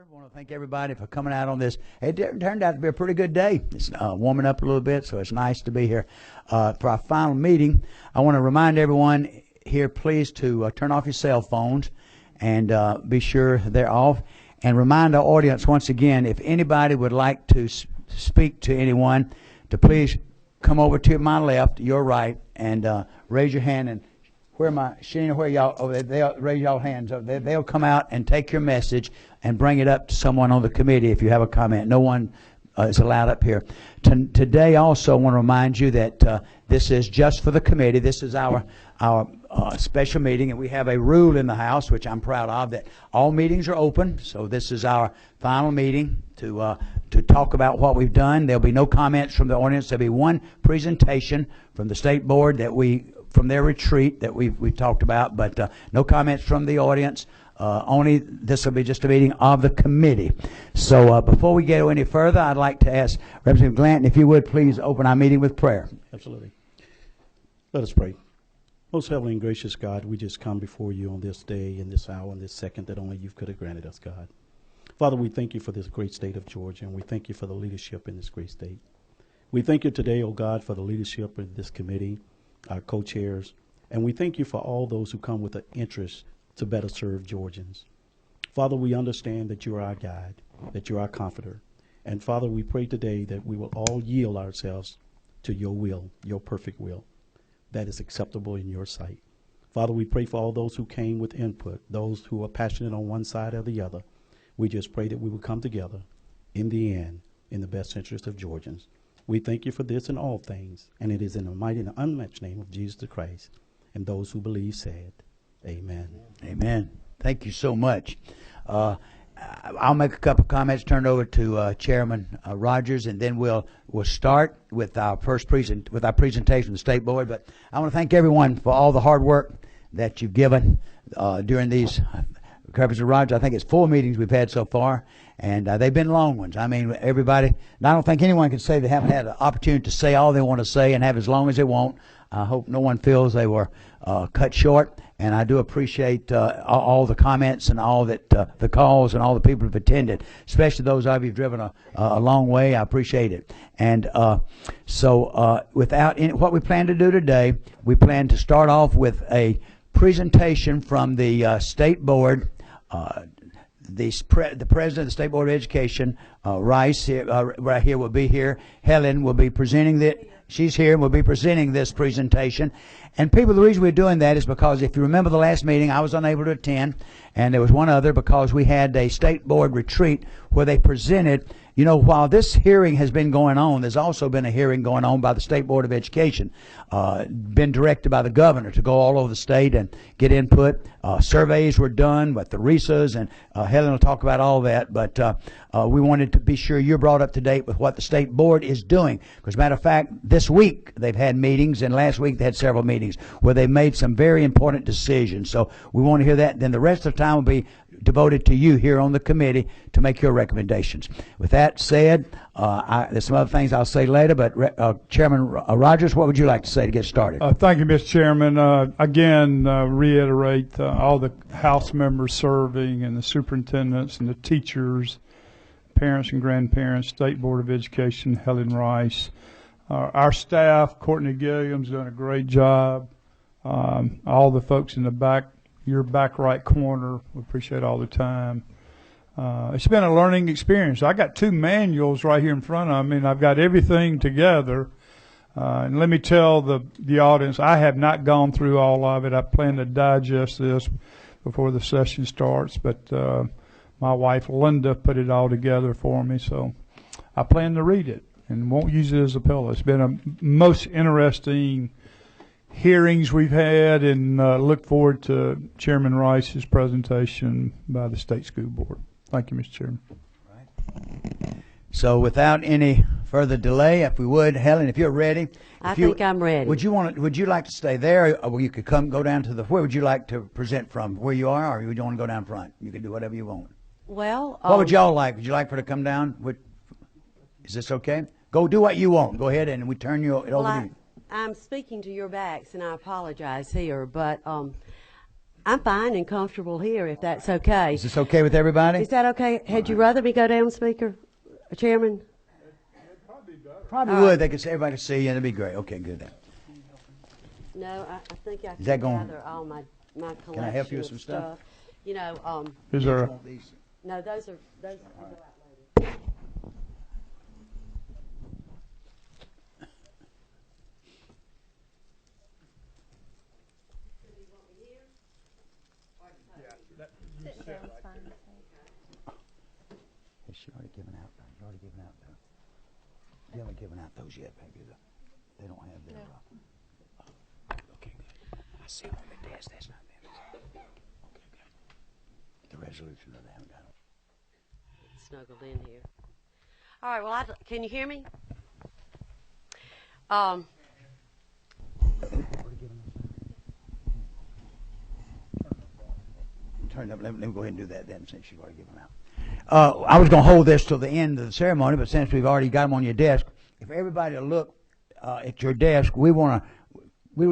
I want to thank everybody for coming out on this. It turned out to be a pretty good day. It's warming up a little bit, so it's nice to be here. For our final meeting, I want to remind everyone here, please, to turn off your cell phones and be sure they're off. And remind our audience once again, if anybody would like to speak to anyone, to please come over to my left, your right, and raise your hand. And where am I? Sheena, where y'all? Oh, they'll raise y'all hands. They'll come out and take your message and bring it up to someone on the committee if you have a comment. No one is allowed up here. Today also I want to remind you that this is just for the committee. This is our special meeting, and we have a rule in the House, which I'm proud of, that all meetings are open. So this is our final meeting to talk about what we've done. There'll be no comments from the audience. There'll be one presentation from the State Board from their retreat that we've talked about, but no comments from the audience. Only this will be just a meeting of the committee. So before we go any further, I'd like to ask Representative Glanton, if you would please open our meeting with prayer. Absolutely. Let us pray. Most heavenly and gracious God, we just come before you on this day, in this hour, in this second that only you could have granted us, God. Father, we thank you for this great state of Georgia, and we thank you for the leadership in this great state. We thank you today, oh God, for the leadership of this committee, our co-chairs, and we thank you for all those who come with an interest to better serve Georgians. Father, we understand that you are our guide, that you are our comforter. And Father, we pray today that we will all yield ourselves to your will, your perfect will, that is acceptable in your sight. Father, we pray for all those who came with input, those who are passionate on one side or the other. We just pray that we will come together in the end in the best interest of Georgians. We thank you for this and all things, and it is in the mighty and unmatched name of Jesus the Christ, and those who believe said, amen. Amen. Thank you so much. I'll make a couple comments, turn it over to Chairman Rogers, and then we'll start with our presentation from the State Board. But I want to thank everyone for all the hard work that you've given during these. Representative Rogers, I think it's 4 meetings we've had so far, and they've been long ones. I mean, everybody, and I don't think anyone can say they haven't had an opportunity to say all they want to say and have as long as they want. I hope no one feels they were cut short, and I do appreciate all the comments and all that the calls and all the people who've attended, especially those of you who've driven a long way. I appreciate it. And so without any, what we plan to do today, we plan to start off with a presentation from the State Board. The president of the State Board of Education, Rice, right here, will be here. Helen will be presenting she's here and will be presenting this presentation. And people, the reason we're doing that is because if you remember the last meeting, I was unable to attend, and there was one other because we had a State Board retreat where they presented. You know, while this hearing has been going on, there's also been a hearing going on by the State Board of Education, been directed by the governor to go all over the state and get input. Surveys were done with the RESAs, and Helen will talk about all that. But we wanted to be sure you're brought up to date with what the State Board is doing. Because, matter of fact, this week they've had meetings, and last week they had several meetings where they made some very important decisions. So we want to hear that. Then the rest of the time will be devoted to you here on the committee to make your recommendations. With that said, there's some other things I'll say later, but Chairman Rogers, what would you like to say to get started? Thank you, Mr. Chairman. Again, reiterate all the House members serving and the superintendents and the teachers, parents and grandparents, State Board of Education, Helen Rice, our staff, Courtney Gilliam's done a great job, all the folks in the back, your back right corner, we appreciate all the time. It's been a learning experience. I got 2 manuals right here in front of me, and I've got everything together. And let me tell the audience, I have not gone through all of it. I plan to digest this before the session starts, but my wife Linda put it all together for me, so I plan to read it and won't use it as a pillow. It's been a most interesting hearings we've had, and look forward to Chairman Rice's presentation by the State School Board. Thank you, Mr. Chairman. Right. So without any further delay, if we would, Helen, if you're ready. I think I'm ready. Would you like to stay there, or you could go down to where would you like to present from? Where you are, or you don't want to go down front? You can do whatever you want. Well, what would y'all like? Would you like for her to come down? Is this okay? Go do what you want. Go ahead, and we turn it over to you. I'm speaking to your backs, and I apologize here, but I'm fine and comfortable here, if that's okay. Is this okay with everybody? Is that okay? Had you rather me go down, Speaker, Chairman? Probably would. They could say, everybody could see you, and it'd be great. Okay, good then. No, I think I Is that can going- gather all my collection Can I help you with of some stuff? You know, Is there, no, those are. Has she already given out? You already given out though. You haven't given out those yet, baby. They don't have their. Okay, good. I see them on the desk. That's not them. Okay, good. The resolution, they haven't got them. Snuggled in here. All right. Well, can you hear me? Turn it up. Let me go ahead and do that then, since you've already given them out. I was going to hold this till the end of the ceremony, but since we've already got them on your desk, if everybody will look at your desk, we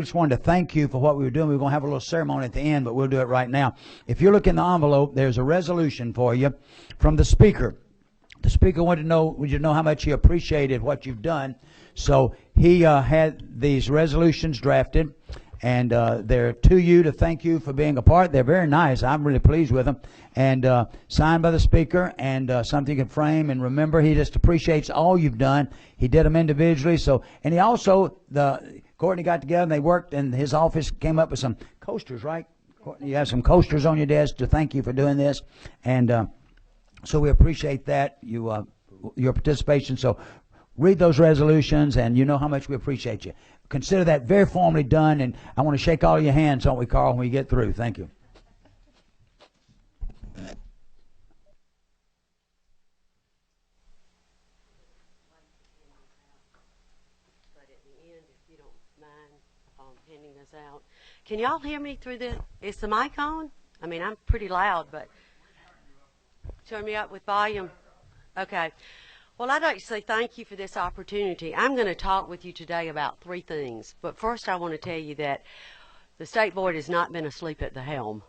just wanted to thank you for what we were doing. We were going to have a little ceremony at the end, but we'll do it right now. If you look in the envelope, there's a resolution for you from the Speaker. The Speaker wanted you to know how much he appreciated what you've done. So he had these resolutions drafted, and they're to you to thank you for being a part. They're very nice. I'm really pleased with them. And signed by the Speaker, and something you can frame and remember. He just appreciates all you've done. He did them individually. And he also, Courtney got together and they worked, and his office came up with some coasters, right? Courtney, you have some coasters on your desk to thank you for doing this. And so we appreciate that, your participation. So read those resolutions, and you know how much we appreciate you. Consider that very formally done, and I want to shake all your hands, don't we, Carl, when we get through. Thank you. Handing this out. Can y'all hear me through the? Is the mic on? I mean, I'm pretty loud, but turn me up with volume. Okay. Well, I'd like to say thank you for this opportunity. I'm going to talk with you today about three things. But first, I want to tell you that the State Board has not been asleep at the helm.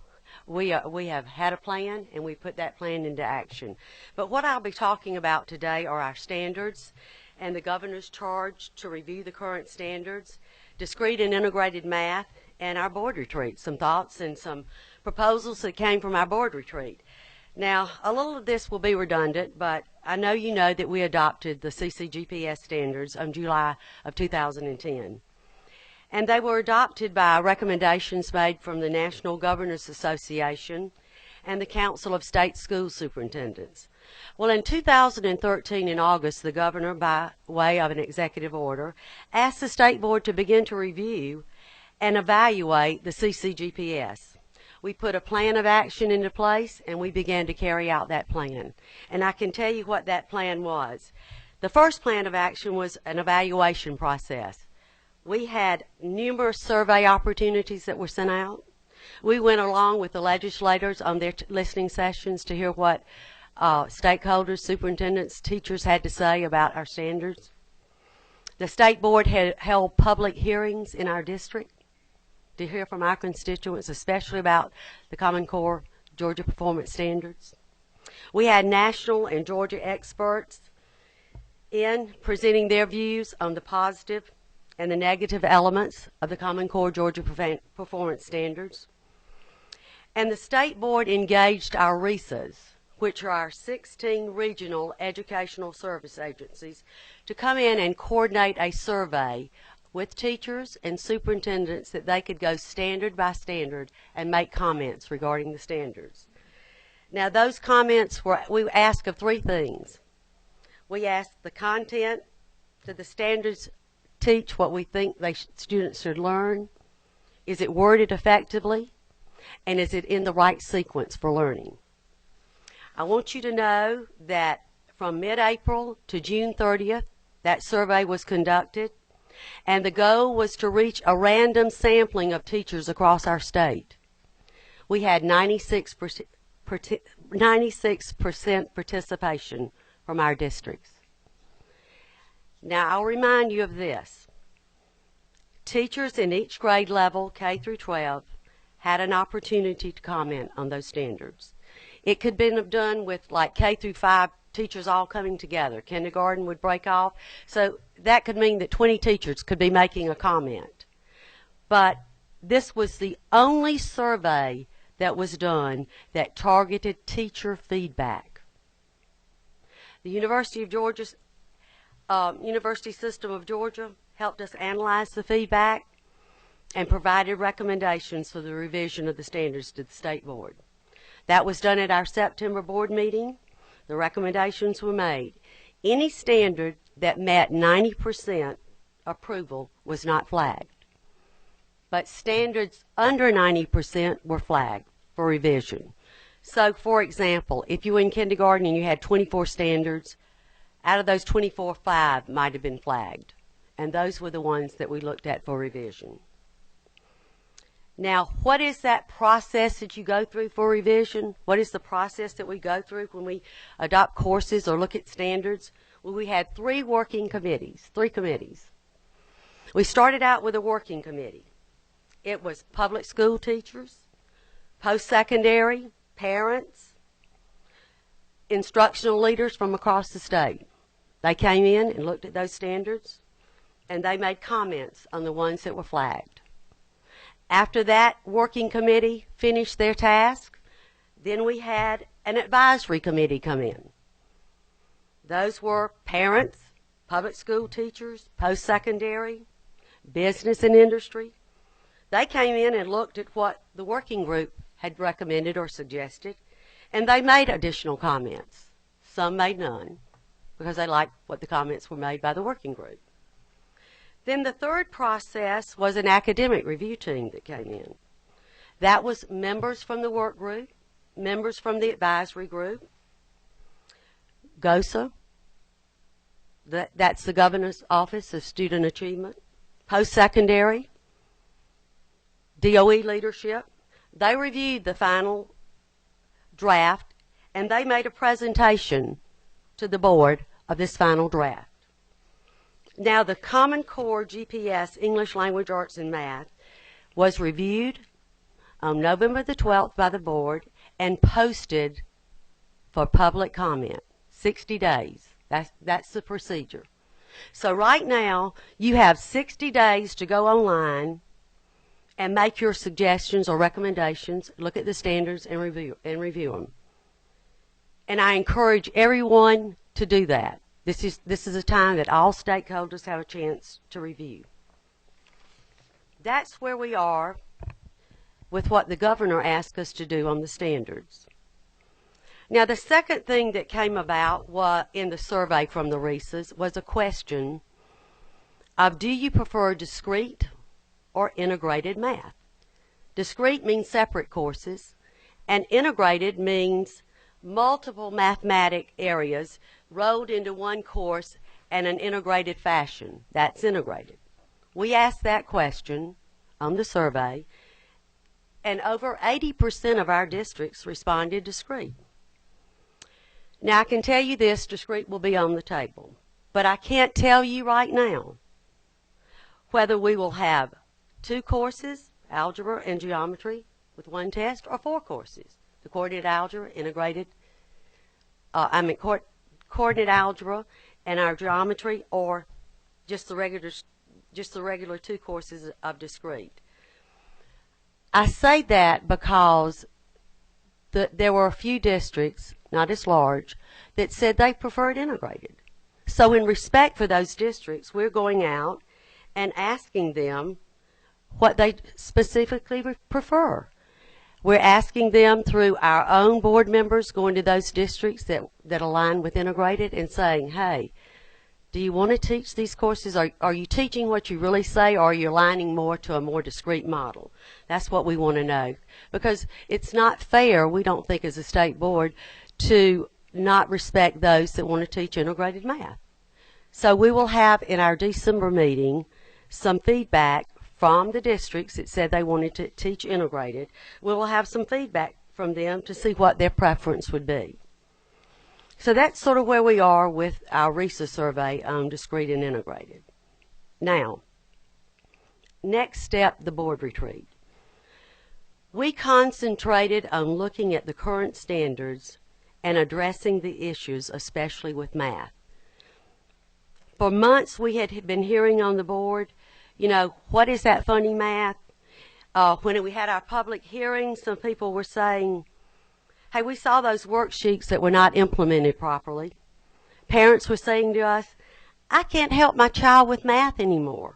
We have had a plan, and we put that plan into action. But what I'll be talking about today are our standards and the governor's charge to review the current standards, discrete and integrated math, and our board retreat, some thoughts and some proposals that came from our board retreat. Now, a little of this will be redundant, but I know you know that we adopted the CCGPS standards in July of 2010. And they were adopted by recommendations made from the National Governors Association and the Council of State School Superintendents. Well, in 2013, in August, the governor, by way of an executive order, asked the State Board to begin to review and evaluate the CCGPS. We put a plan of action into place, and we began to carry out that plan. And I can tell you what that plan was. The first plan of action was an evaluation process. We had numerous survey opportunities that were sent out. We went along with the legislators on their listening sessions to hear what stakeholders, superintendents, teachers had to say about our standards. The State Board had held public hearings in our district to hear from our constituents, especially about the Common Core Georgia Performance Standards. We had national and Georgia experts in presenting their views on the positive and the negative elements of the Common Core Georgia Performance Standards. And the State Board engaged our RESAs, which are our 16 regional educational service agencies, to come in and coordinate a survey with teachers and superintendents that they could go standard by standard and make comments regarding the standards. Now, those comments we asked of three things. We asked the content, do the standards teach what we think students should learn? Is it worded effectively? And is it in the right sequence for learning? I want you to know that from mid-April to June 30th, that survey was conducted, and the goal was to reach a random sampling of teachers across our state. We had 96% participation from our districts. Now, I'll remind you of this. Teachers in each grade level, K through 12, had an opportunity to comment on those standards. It could have been done with like K through 5 teachers all coming together. Kindergarten would break off. So that could mean that 20 teachers could be making a comment. But this was the only survey that was done that targeted teacher feedback. The University System of Georgia helped us analyze the feedback and provided recommendations for the revision of the standards to the state board. That was done at our September board meeting. The recommendations were made. Any standard that met 90% approval was not flagged, but standards under 90% were flagged for revision. So, for example, if you were in kindergarten and you had 24 standards, out of those 24, 5 might have been flagged, and those were the ones that we looked at for revision. Now, what is that process that you go through for revision? What is the process that we go through when we adopt courses or look at standards? Well, we had 3 committees. We started out with a working committee. It was public school teachers, post-secondary, parents, instructional leaders from across the state. They came in and looked at those standards, and they made comments on the ones that were flagged. After that working committee finished their task, then we had an advisory committee come in. Those were parents, public school teachers, post-secondary, business and industry. They came in and looked at what the working group had recommended or suggested, and they made additional comments. Some made none, because they liked what the comments were made by the working group. Then the third process was an academic review team that came in. That was members from the work group, members from the advisory group, GOSA, that's the Governor's Office of Student Achievement, post-secondary, DOE leadership. They reviewed the final draft, and they made a presentation to the board of this final draft. Now, the Common Core GPS English Language Arts and Math was reviewed on November the 12th by the board and posted for public comment. 60 days. That's the procedure. So right now, you have 60 days to go online and make your suggestions or recommendations, look at the standards, and review them. And I encourage everyone to do that. This is a time that all stakeholders have a chance to review. That's where we are with what the governor asked us to do on the standards. Now, the second thing that came about in the survey from the RESAs was a question of, do you prefer discrete or integrated math? Discrete means separate courses, and integrated means multiple mathematic areas rolled into one course in an integrated fashion. That's integrated. We asked that question on the survey, and over 80% of our districts responded discrete. Now, I can tell you this, discrete will be on the table, but I can't tell you right now whether we will have 2 courses, algebra and geometry, with 1 test, or 4 courses. The coordinate algebra, coordinate algebra and our geometry, or just the regular 2 courses of discrete. I say that because there were a few districts, not as large, that said they preferred integrated. So in respect for those districts, we're going out and asking them what they specifically prefer. We're asking them through our own board members going to those districts that align with integrated and saying, hey, do you want to teach these courses? Are you teaching what you really say, or are you aligning more to a more discrete model? That's what we want to know. Because it's not fair, we don't think as a state board, to not respect those that want to teach integrated math. So we will have in our December meeting some feedback from the districts that said they wanted to teach integrated. We will have some feedback from them to see what their preference would be. So that's sort of where we are with our RESA survey on discrete and integrated. Now, next step, the board retreat. We concentrated on looking at the current standards and addressing the issues, especially with math. For months we had been hearing on the board, you know, what is that funny math? When we had our public hearings, some people were saying, hey, we saw those worksheets that were not implemented properly. Parents were saying to us, I can't help my child with math anymore.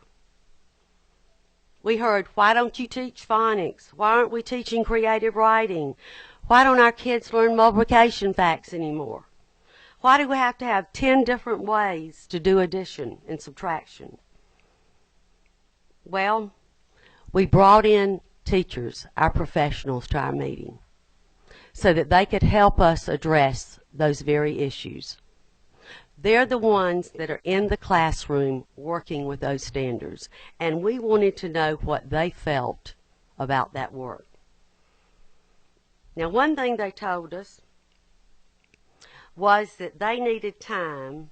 We heard, why don't you teach phonics? Why aren't we teaching creative writing? Why don't our kids learn multiplication facts anymore? Why do we have to have 10 different ways to do addition and subtraction? Well, we brought in teachers, our professionals, to our meeting so that they could help us address those very issues. They're the ones that are in the classroom working with those standards, and we wanted to know what they felt about that work. Now, one thing they told us was that they needed time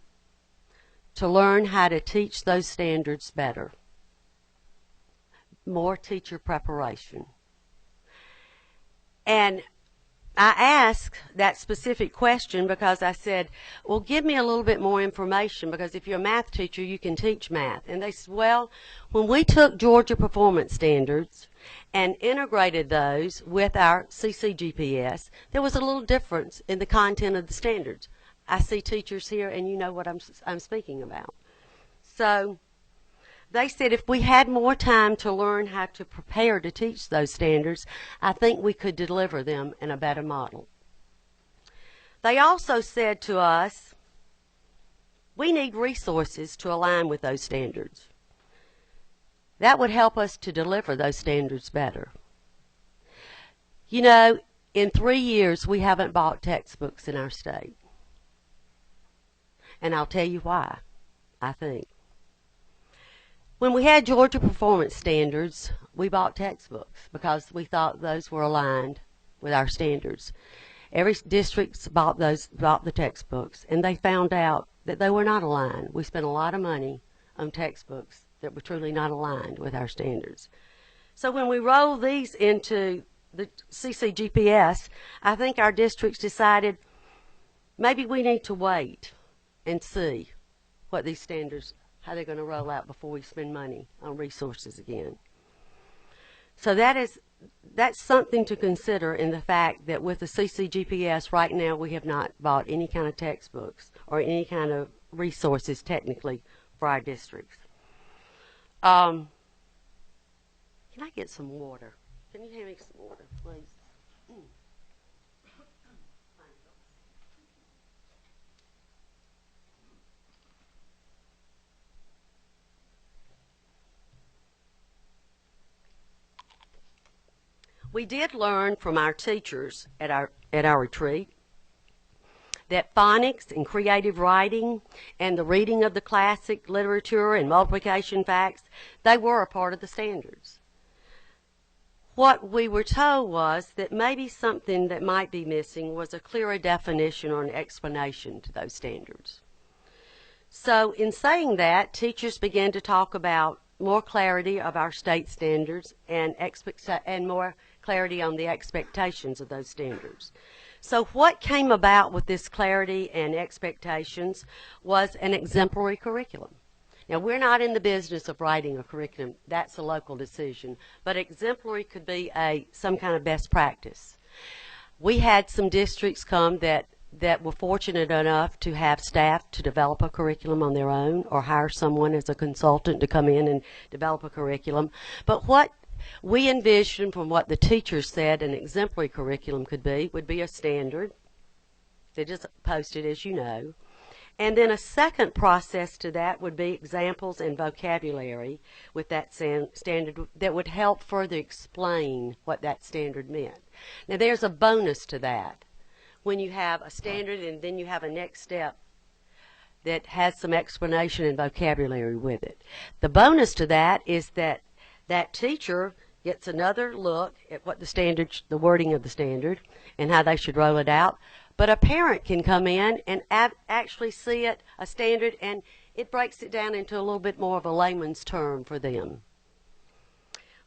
to learn how to teach those standards better. More teacher preparation. And I asked that specific question because I said, well, give me a little bit more information, because if you're a math teacher, you can teach math. And they said, well, when we took Georgia Performance Standards and integrated those with our CCGPS, there was a little difference in the content of the standards. I see teachers here, and you know what I'm speaking about. So they said if we had more time to learn how to prepare to teach those standards, I think we could deliver them in a better model. They also said to us, we need resources to align with those standards. That would help us to deliver those standards better. You know, in 3 years, we haven't bought textbooks in our state. And I'll tell you why, I think. When we had Georgia Performance Standards, we bought textbooks because we thought those were aligned with our standards. Every district bought the textbooks, and they found out that they were not aligned. We spent a lot of money on textbooks that were truly not aligned with our standards. So when we rolled these into the CCGPS, I think our districts decided maybe we need to wait and see what these standards, how they're going to roll out before we spend money on resources again. So that's something to consider in the fact that with the CCGPS right now we have not bought any kind of textbooks or any kind of resources technically for our districts. Can I get some water? Can you hand me some water, please? We did learn from our teachers at our retreat that phonics and creative writing and the reading of the classic literature and multiplication facts, they were a part of the standards. What we were told was that maybe something that might be missing was a clearer definition or an explanation to those standards. So in saying that, teachers began to talk about more clarity of our state standards and more clarity on the expectations of those standards. So what came about with this clarity and expectations was an exemplary curriculum. Now, we're not in the business of writing a curriculum. That's a local decision. But exemplary could be some kind of best practice. We had some districts come that were fortunate enough to have staff to develop a curriculum on their own or hire someone as a consultant to come in and develop a curriculum. But what we envisioned from what the teachers said an exemplary curriculum would be a standard that is posted, as you know. And then a second process to that would be examples and vocabulary with that standard that would help further explain what that standard meant. Now, there's a bonus to that. When you have a standard and then you have a next step that has some explanation and vocabulary with it. The bonus to that is that that teacher gets another look at what the wording of the standard and how they should roll it out. But a parent can come in and actually see it, a standard, and it breaks it down into a little bit more of a layman's term for them.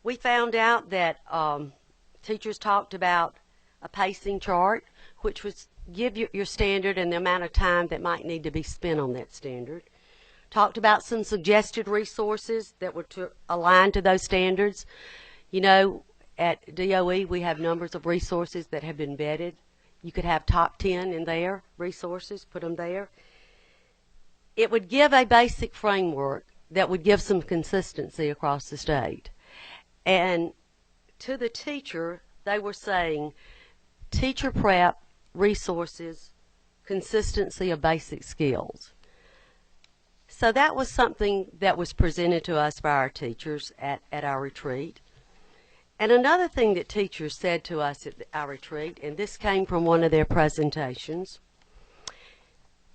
We found out that teachers talked about a pacing chart, which was give your standard and the amount of time that might need to be spent on that standard. Talked about some suggested resources that were to align to those standards. You know, at DOE we have numbers of resources that have been vetted. You could have top 10 in there, resources, put them there. It would give a basic framework that would give some consistency across the state. And to the teacher, they were saying teacher prep, resources, consistency of basic skills. So that was something that was presented to us by our teachers at our retreat. And another thing that teachers said to us at our retreat, and this came from one of their presentations,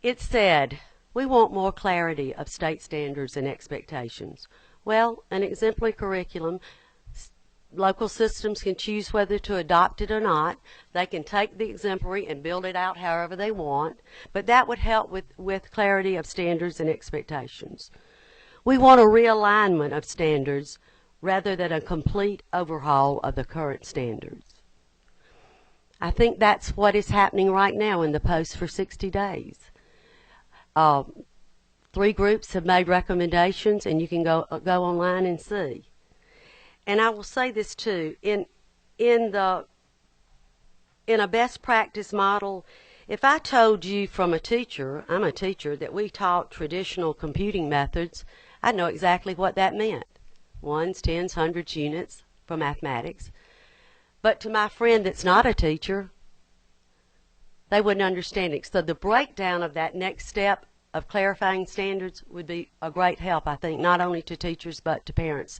it said, we want more clarity of state standards and expectations. Well, an exemplary curriculum, local systems can choose whether to adopt it or not. They can take the exemplary and build it out however they want, but that would help with clarity of standards and expectations. We want a realignment of standards rather than a complete overhaul of the current standards. I think that's what is happening right now in the post for 60 days. 3 groups have made recommendations, and you can go online and see. And I will say this too, in a best practice model, if I told you from a teacher, I'm a teacher, that we taught traditional computing methods, I'd know exactly what that meant. Ones, tens, hundreds units for mathematics. But to my friend that's not a teacher, they wouldn't understand it. So the breakdown of that next step of clarifying standards would be a great help, I think, not only to teachers but to parents.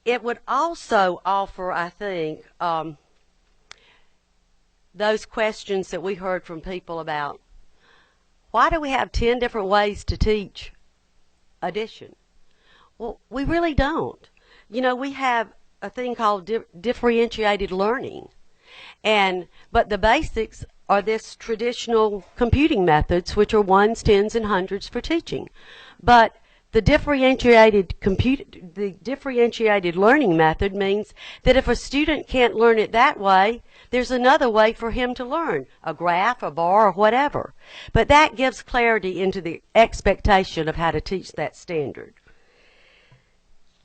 It would also offer, I think, those questions that we heard from people about, why do we have 10 different ways to teach addition? Well, we really don't. You know, we have a thing called differentiated learning. But the basics are this traditional computing methods, which are ones, tens, and hundreds for teaching. But the differentiated learning method means that if a student can't learn it that way, there's another way for him to learn, a graph, a bar, or whatever. But that gives clarity into the expectation of how to teach that standard.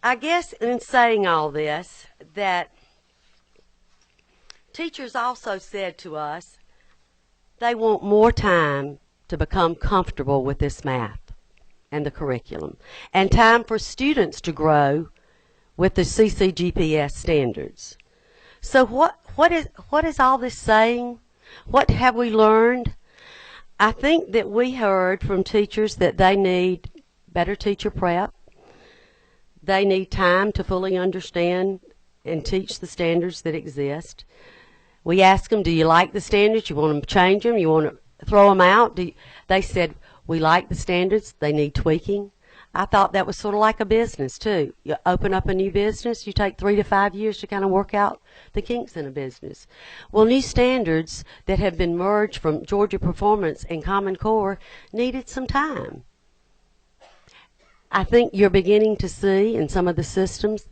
I guess in saying all this, that teachers also said to us they want more time to become comfortable with this math and the curriculum, and time for students to grow with the CCGPS standards. So what is all this saying? What have we learned? I think that we heard from teachers that they need better teacher prep. They need time to fully understand and teach the standards that exist. We asked them, do you like the standards? You want them to change them? You want to throw them out? They said, we like the standards. They need tweaking. I thought that was sort of like a business, too. You open up a new business, you take 3 to 5 years to kind of work out the kinks in a business. Well, new standards that have been merged from Georgia Performance and Common Core needed some time. I think you're beginning to see in some of the systems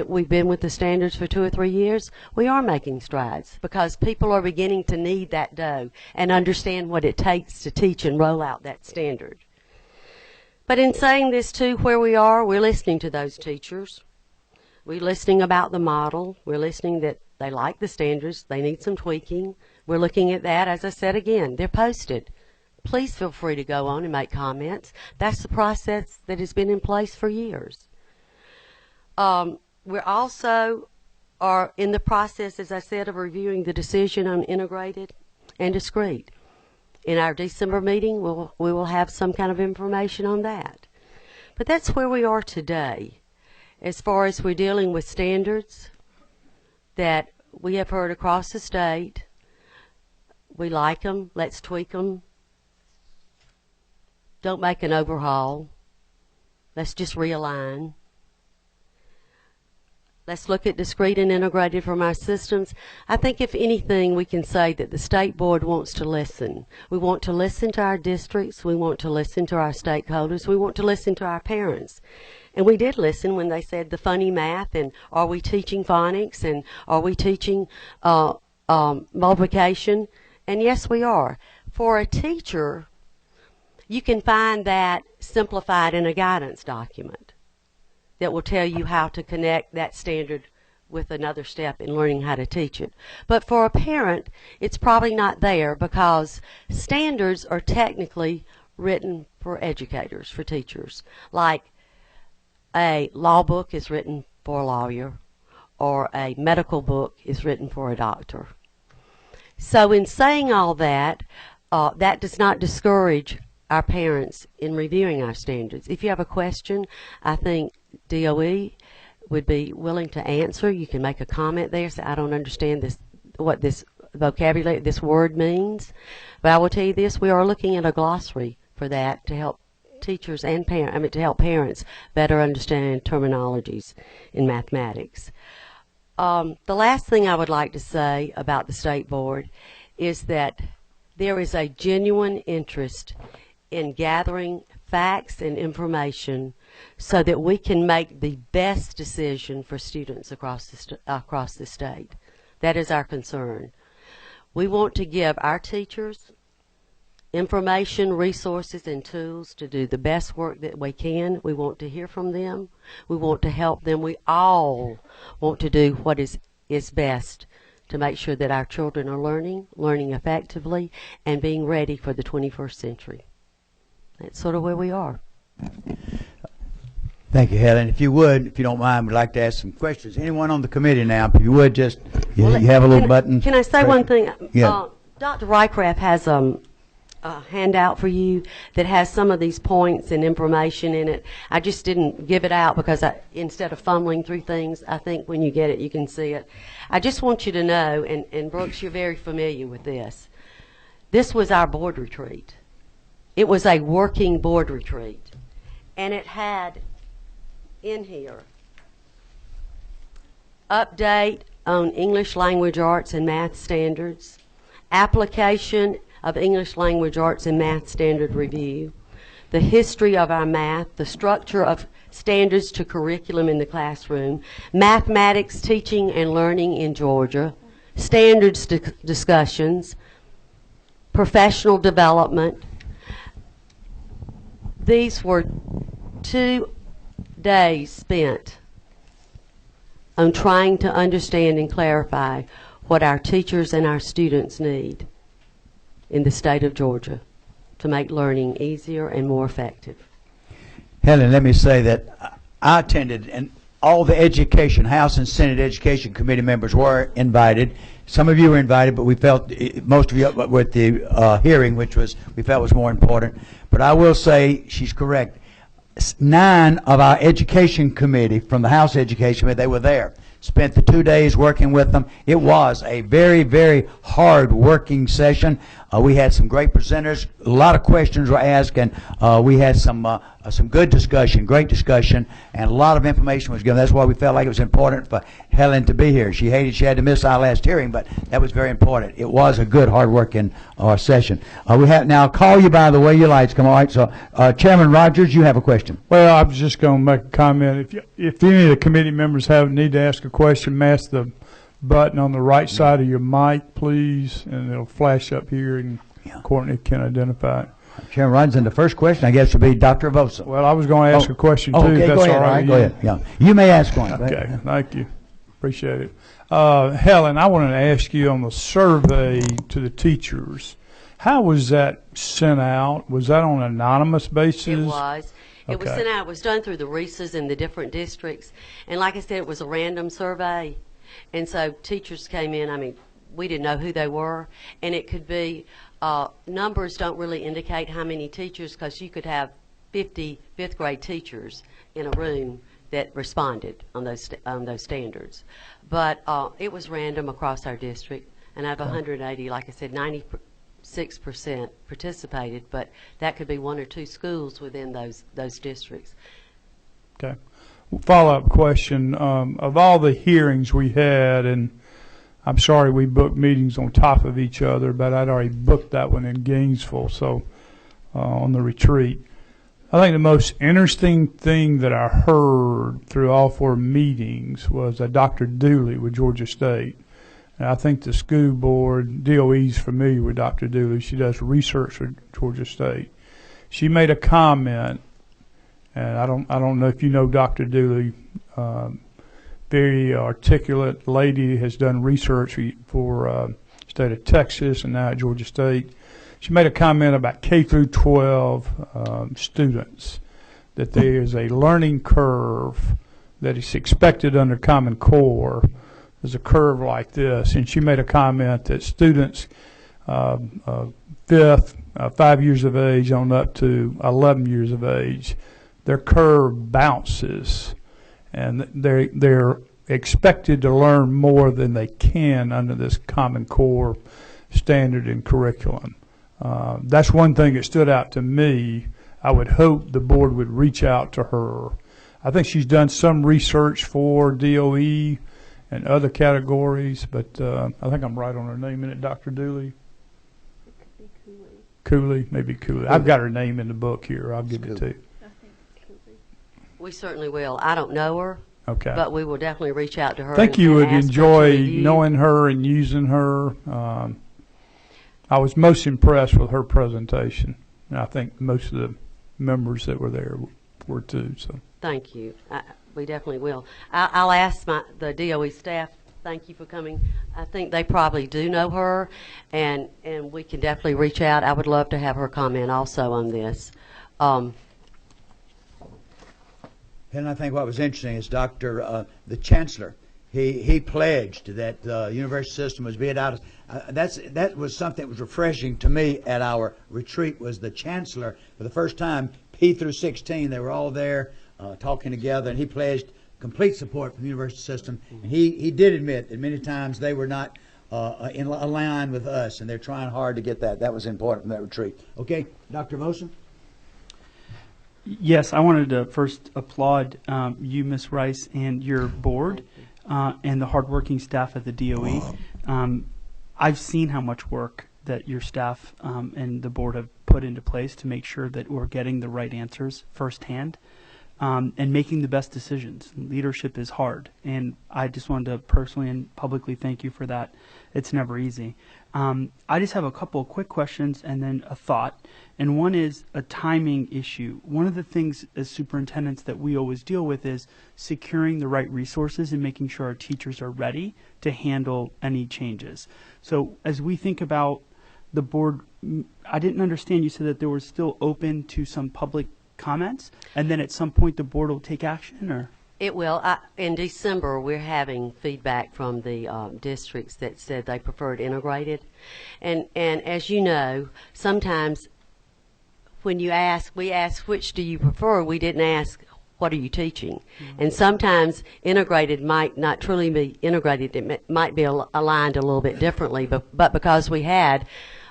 we've been with the standards for 2 or 3 years, we are making strides because people are beginning to knead that dough and understand what it takes to teach and roll out that standard. But in saying this too, where we are, we're listening to those teachers. We're listening about the model. We're listening that they like the standards. They need some tweaking. We're looking at that. As I said again, they're posted. Please feel free to go on and make comments. That's the process that has been in place for years. We also are in the process, as I said, of reviewing the decision on integrated and discrete. In our December meeting, we will have some kind of information on that. But that's where we are today. As far as we're dealing with standards that we have heard across the state, we like them, let's tweak them. Don't make an overhaul. Let's just realign. Let's look at discrete and integrated from our systems. I think if anything, we can say that the state board wants to listen. We want to listen to our districts. We want to listen to our stakeholders. We want to listen to our parents. And we did listen when they said the funny math, and are we teaching phonics, and are we teaching multiplication? And yes, we are. For a teacher, you can find that simplified in a guidance document that will tell you how to connect that standard with another step in learning how to teach it. But for a parent, it's probably not there, because standards are technically written for educators, for teachers. Like a law book is written for a lawyer, or a medical book is written for a doctor. So in saying all that, that does not discourage our parents in reviewing our standards. If you have a question, I think DOE would be willing to answer. You can make a comment there, say, I don't understand this, what this vocabulary, this word means. But I will tell you this, we are looking at a glossary for that to help teachers and to help parents better understand terminologies in mathematics. The last thing I would like to say about the State Board is that there is a genuine interest in gathering facts and information so that we can make the best decision for students across the state. That is our concern. We want to give our teachers information, resources, and tools to do the best work that we can. We want to hear from them. We want to help them. We all want to do what is best to make sure that our children are learning effectively, and being ready for the 21st century. That's sort of where we are. Thank you, Helen. If you don't mind, we'd like to ask some questions. Anyone on the committee now, if you would just, you have a little button. Can I say one thing? Yeah. Dr. Rycraft has a handout for you that has some of these points and information in it. I just didn't give it out because instead of fumbling through things, I think when you get it, you can see it. I just want you to know, and Brooks, you're very familiar with this. This was our board retreat. It was a working board retreat. And it had in here update on English language arts and math standards, application of English language arts and math standard review, the history of our math, the structure of standards to curriculum in the classroom, mathematics teaching and learning in Georgia, standards discussions, professional development. These were 2 days spent on trying to understand and clarify what our teachers and our students need in the state of Georgia to make learning easier and more effective. Helen, let me say that I attended, and all the education, House and Senate Education Committee members were invited. Some of you were invited, but we felt, most of you with the hearing, which we felt was more important. But I will say she's correct. 9 of our education committee from the House Education Committee, they were there. Spent the 2 days working with them. It was a very, very hard working session. We had some great presenters. A lot of questions were asked, and we had some good discussion, great discussion, and a lot of information was given. That's why we felt like it was important for Helen to be here. She hated she had to miss our last hearing, but that was very important. It was a good, hard-working session. We have now. I'll call you by the way your lights come. All right. So, Chairman Rogers, you have a question. Well, I was just going to make a comment. If any of the committee members need to ask a question, mash the button on the right side of your mic, please, and it'll flash up here, and Courtney can identify it. Chairman Rogers, and the first question, I guess, would be Dr. Vosa. Well, I was going to ask a question, too. Okay, that's go ahead. all right. Go ahead. Yeah, you may ask one. Okay, thank you. Appreciate it. Helen, I wanted to ask you on the survey to the teachers, how was that sent out? Was that on an anonymous basis? It was. It was Okay. sent out. It was done through the RESAs in the different districts. And like I said, it was a random survey. And so teachers came in. I mean, we didn't know who they were. And it could be, numbers don't really indicate how many teachers, because you could have 50 fifth grade teachers in a room that responded on those standards. But it was random across our district. And out of 180, like I said, 96% participated, but that could be 1 or 2 schools within those districts. Okay. follow-up question. Of all the hearings we had, and I'm sorry we booked meetings on top of each other, but I'd already booked that one in Gainesville, so on the retreat. I think the most interesting thing that I heard through all 4 meetings was Dr. Dooley with Georgia State. And I think the school board, DOE's familiar with Dr. Dooley. She does research with Georgia State. She made a comment, and I don't know if you know Dr. Dooley, very articulate lady, has done research for state of Texas and now at Georgia State. She made a comment about K through 12 students, that there is a learning curve that is expected under Common Core. There's a curve like this, and she made a comment that students 5th, 5 years of age on up to 11 years of age, their curve bounces, and they're expected to learn more than they can under this Common Core standard and curriculum. That's one thing that stood out to me. I would hope the board would reach out to her. I think she's done some research for DOE and other categories, but I think I'm right on her name, isn't it, Dr. Dooley? It could be Cooley, maybe Cooley. I've got her name in the book here. I'll give it to you. I think it's Cooley. We certainly will. I don't know her, Okay. but we will definitely reach out to her. I think and- you and would ask her to enjoy review. knowing her and using her. I was most impressed with her presentation, and I think most of the members that were there were too. So Thank you. We definitely will. I'll ask the DOE staff. Thank you for coming. I think they probably do know her, and we can definitely reach out. I would love to have her comment also on this. And I think what was interesting is the chancellor, he pledged that the university system was being out. That was something that was refreshing to me at our retreat. Was the chancellor for the first time, P through 16, they were all there talking together, and he pledged complete support from the university system. And he did admit that many times they were not in line with us, and they're trying hard to get that. That was important from that retreat. Okay, Dr. Mosen? Yes, I wanted to first applaud you, Ms. Rice, and your board and the hardworking staff at the DOE. I've seen how much work that your staff and the board have put into place to make sure that we're getting the right answers firsthand and making the best decisions. Leadership is hard, and I just wanted to personally and publicly thank you for that. It's never easy. I just have a couple of quick questions and then a thought. And one is a timing issue. One of the things as superintendents that we always deal with is securing the right resources and making sure our teachers are ready to handle any changes. So as we think about the board, I didn't understand, you said that there was still open to some public comments, and then at some point the board will take action, or? It will. In December, we're having feedback from the districts that said they preferred integrated. And as you know, sometimes when we ask which do you prefer, we didn't ask what are you teaching. Mm-hmm. And sometimes integrated might not truly be integrated. It might be aligned a little bit differently, but because we had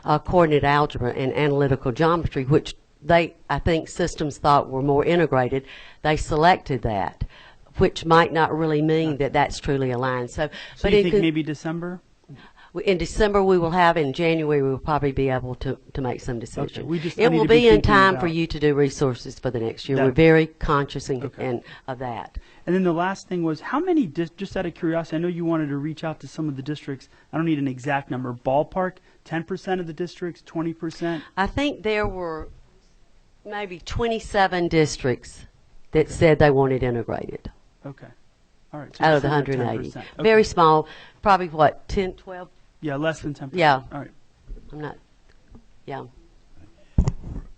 coordinated algebra and analytical geometry, which I think systems thought were more integrated, they selected that, which might not really mean that that's truly aligned. So But you think maybe December? In December we will have, in January we will probably be able to make some decision. Okay, I it need will to be in thinking time for about- you to do resources for the next year. That- We're very conscious Okay. of that. And then the last thing was, how many, just out of curiosity, I know you wanted to reach out to some of the districts. I don't need an exact number. Ballpark, 10% of the districts, 20%? I think there were maybe 27 districts that said they wanted integrated Okay. All right. So out of the just under 180. 10%. Very Okay. small, probably what, 10, 12? Yeah, less than 10%. Yeah. All right. I'm not, yeah.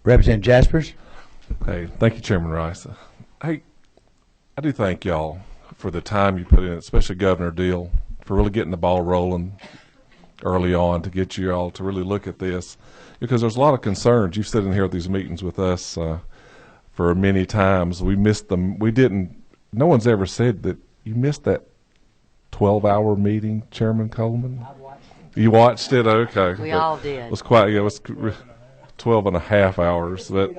Representative Jaspers? Hey, thank you, Chairman Rice. Hey, I do thank y'all for the time you put in, especially Governor Deal, for really getting the ball rolling early on to get you all to really look at this, because there's a lot of concerns. You've sat in here at these meetings with us for many times. We missed them. No one's ever said that you missed that 12-hour meeting, Chairman Coleman. You watched it? Okay. We But all did. It was quite, it was 12 and a half hours. But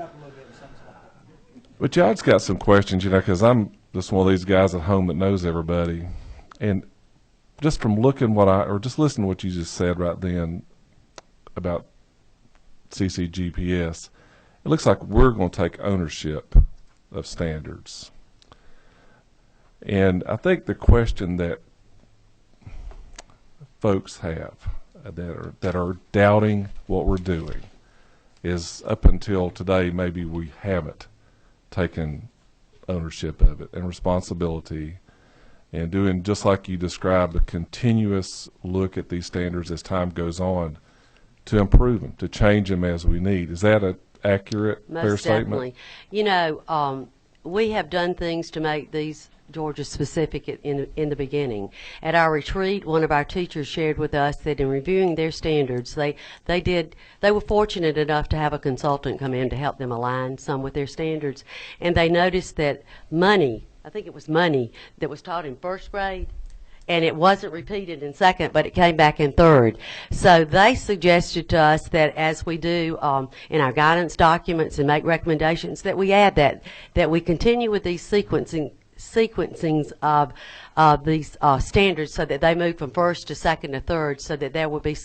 yeah, I just got some questions, because I'm just one of these guys at home that knows everybody. And just from looking just listening to what you just said right then about CCGPS, it looks like we're going to take ownership of standards. And I think the question that folks have that are doubting what we're doing is, up until today, maybe we haven't taken ownership of it and responsibility, and doing, just like you described, a continuous look at these standards as time goes on to improve them, to change them as we need. Is that an accurate, fair statement? Most definitely. You know, we have done things to make these Georgia specific in the beginning. At our retreat, one of our teachers shared with us that in reviewing their standards, they were fortunate enough to have a consultant come in to help them align some with their standards, and they noticed that money, I think it was money, that was taught in first grade, and it wasn't repeated in second, but it came back in third. So they suggested to us that as we do in our guidance documents and make recommendations, that we add that we continue with these sequencings of these standards, so that they move from first to second to third, so that there will be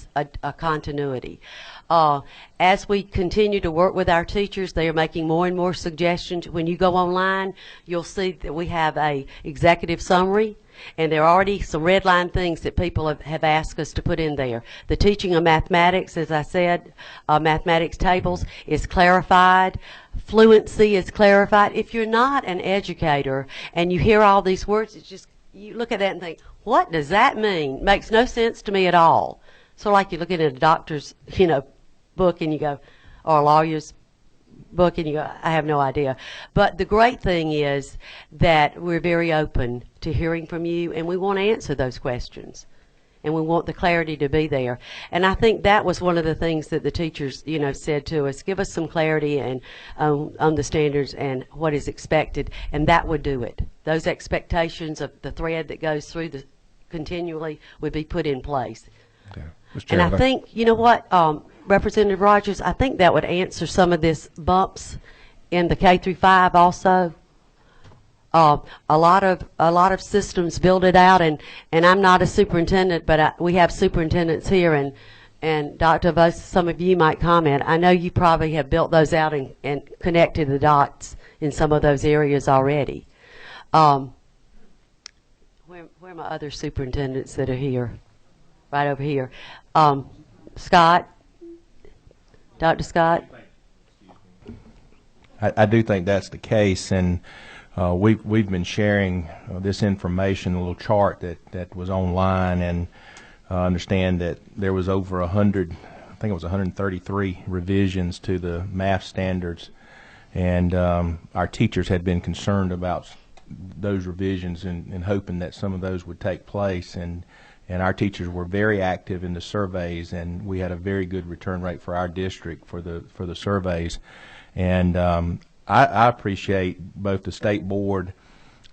a continuity. As we continue to work with our teachers, they are making more and more suggestions. When you go online, you'll see that we have a executive summary, and there are already some red line things that people have asked us to put in there. The teaching of mathematics, as I said, mathematics tables is clarified. Fluency is clarified. If you're not an educator and you hear all these words, it's just, you look at that and think, what does that mean? Makes no sense to me at all. So like you're looking at a doctor's, book and you go, or a lawyer's book and you go, I have no idea. But the great thing is that we're very open to hearing from you, and we want to answer those questions, and we want the clarity to be there. And I think that was one of the things that the teachers, said to us, give us some clarity and on the standards and what is expected, and that would do it. Those expectations of the thread that goes through continually would be put in place. Okay. And I think, you know what, Representative Rogers, I think that would answer some of this bumps in the K through 5 also. A lot of systems build it out, and I'm not a superintendent, but we have superintendents here, and Dr. Vos, some of you might comment. I know you probably have built those out and connected the dots in some of those areas already. Where are my other superintendents that are here? Right over here. Scott? Dr. Scott? I do think that's the case, and we've been sharing this information, a little chart that was online, and understand that there was over 100, I think it was 133 revisions to the math standards, and our teachers had been concerned about those revisions and hoping that some of those would take place, and our teachers were very active in the surveys, and we had a very good return rate for our district for the surveys. And I appreciate both the state board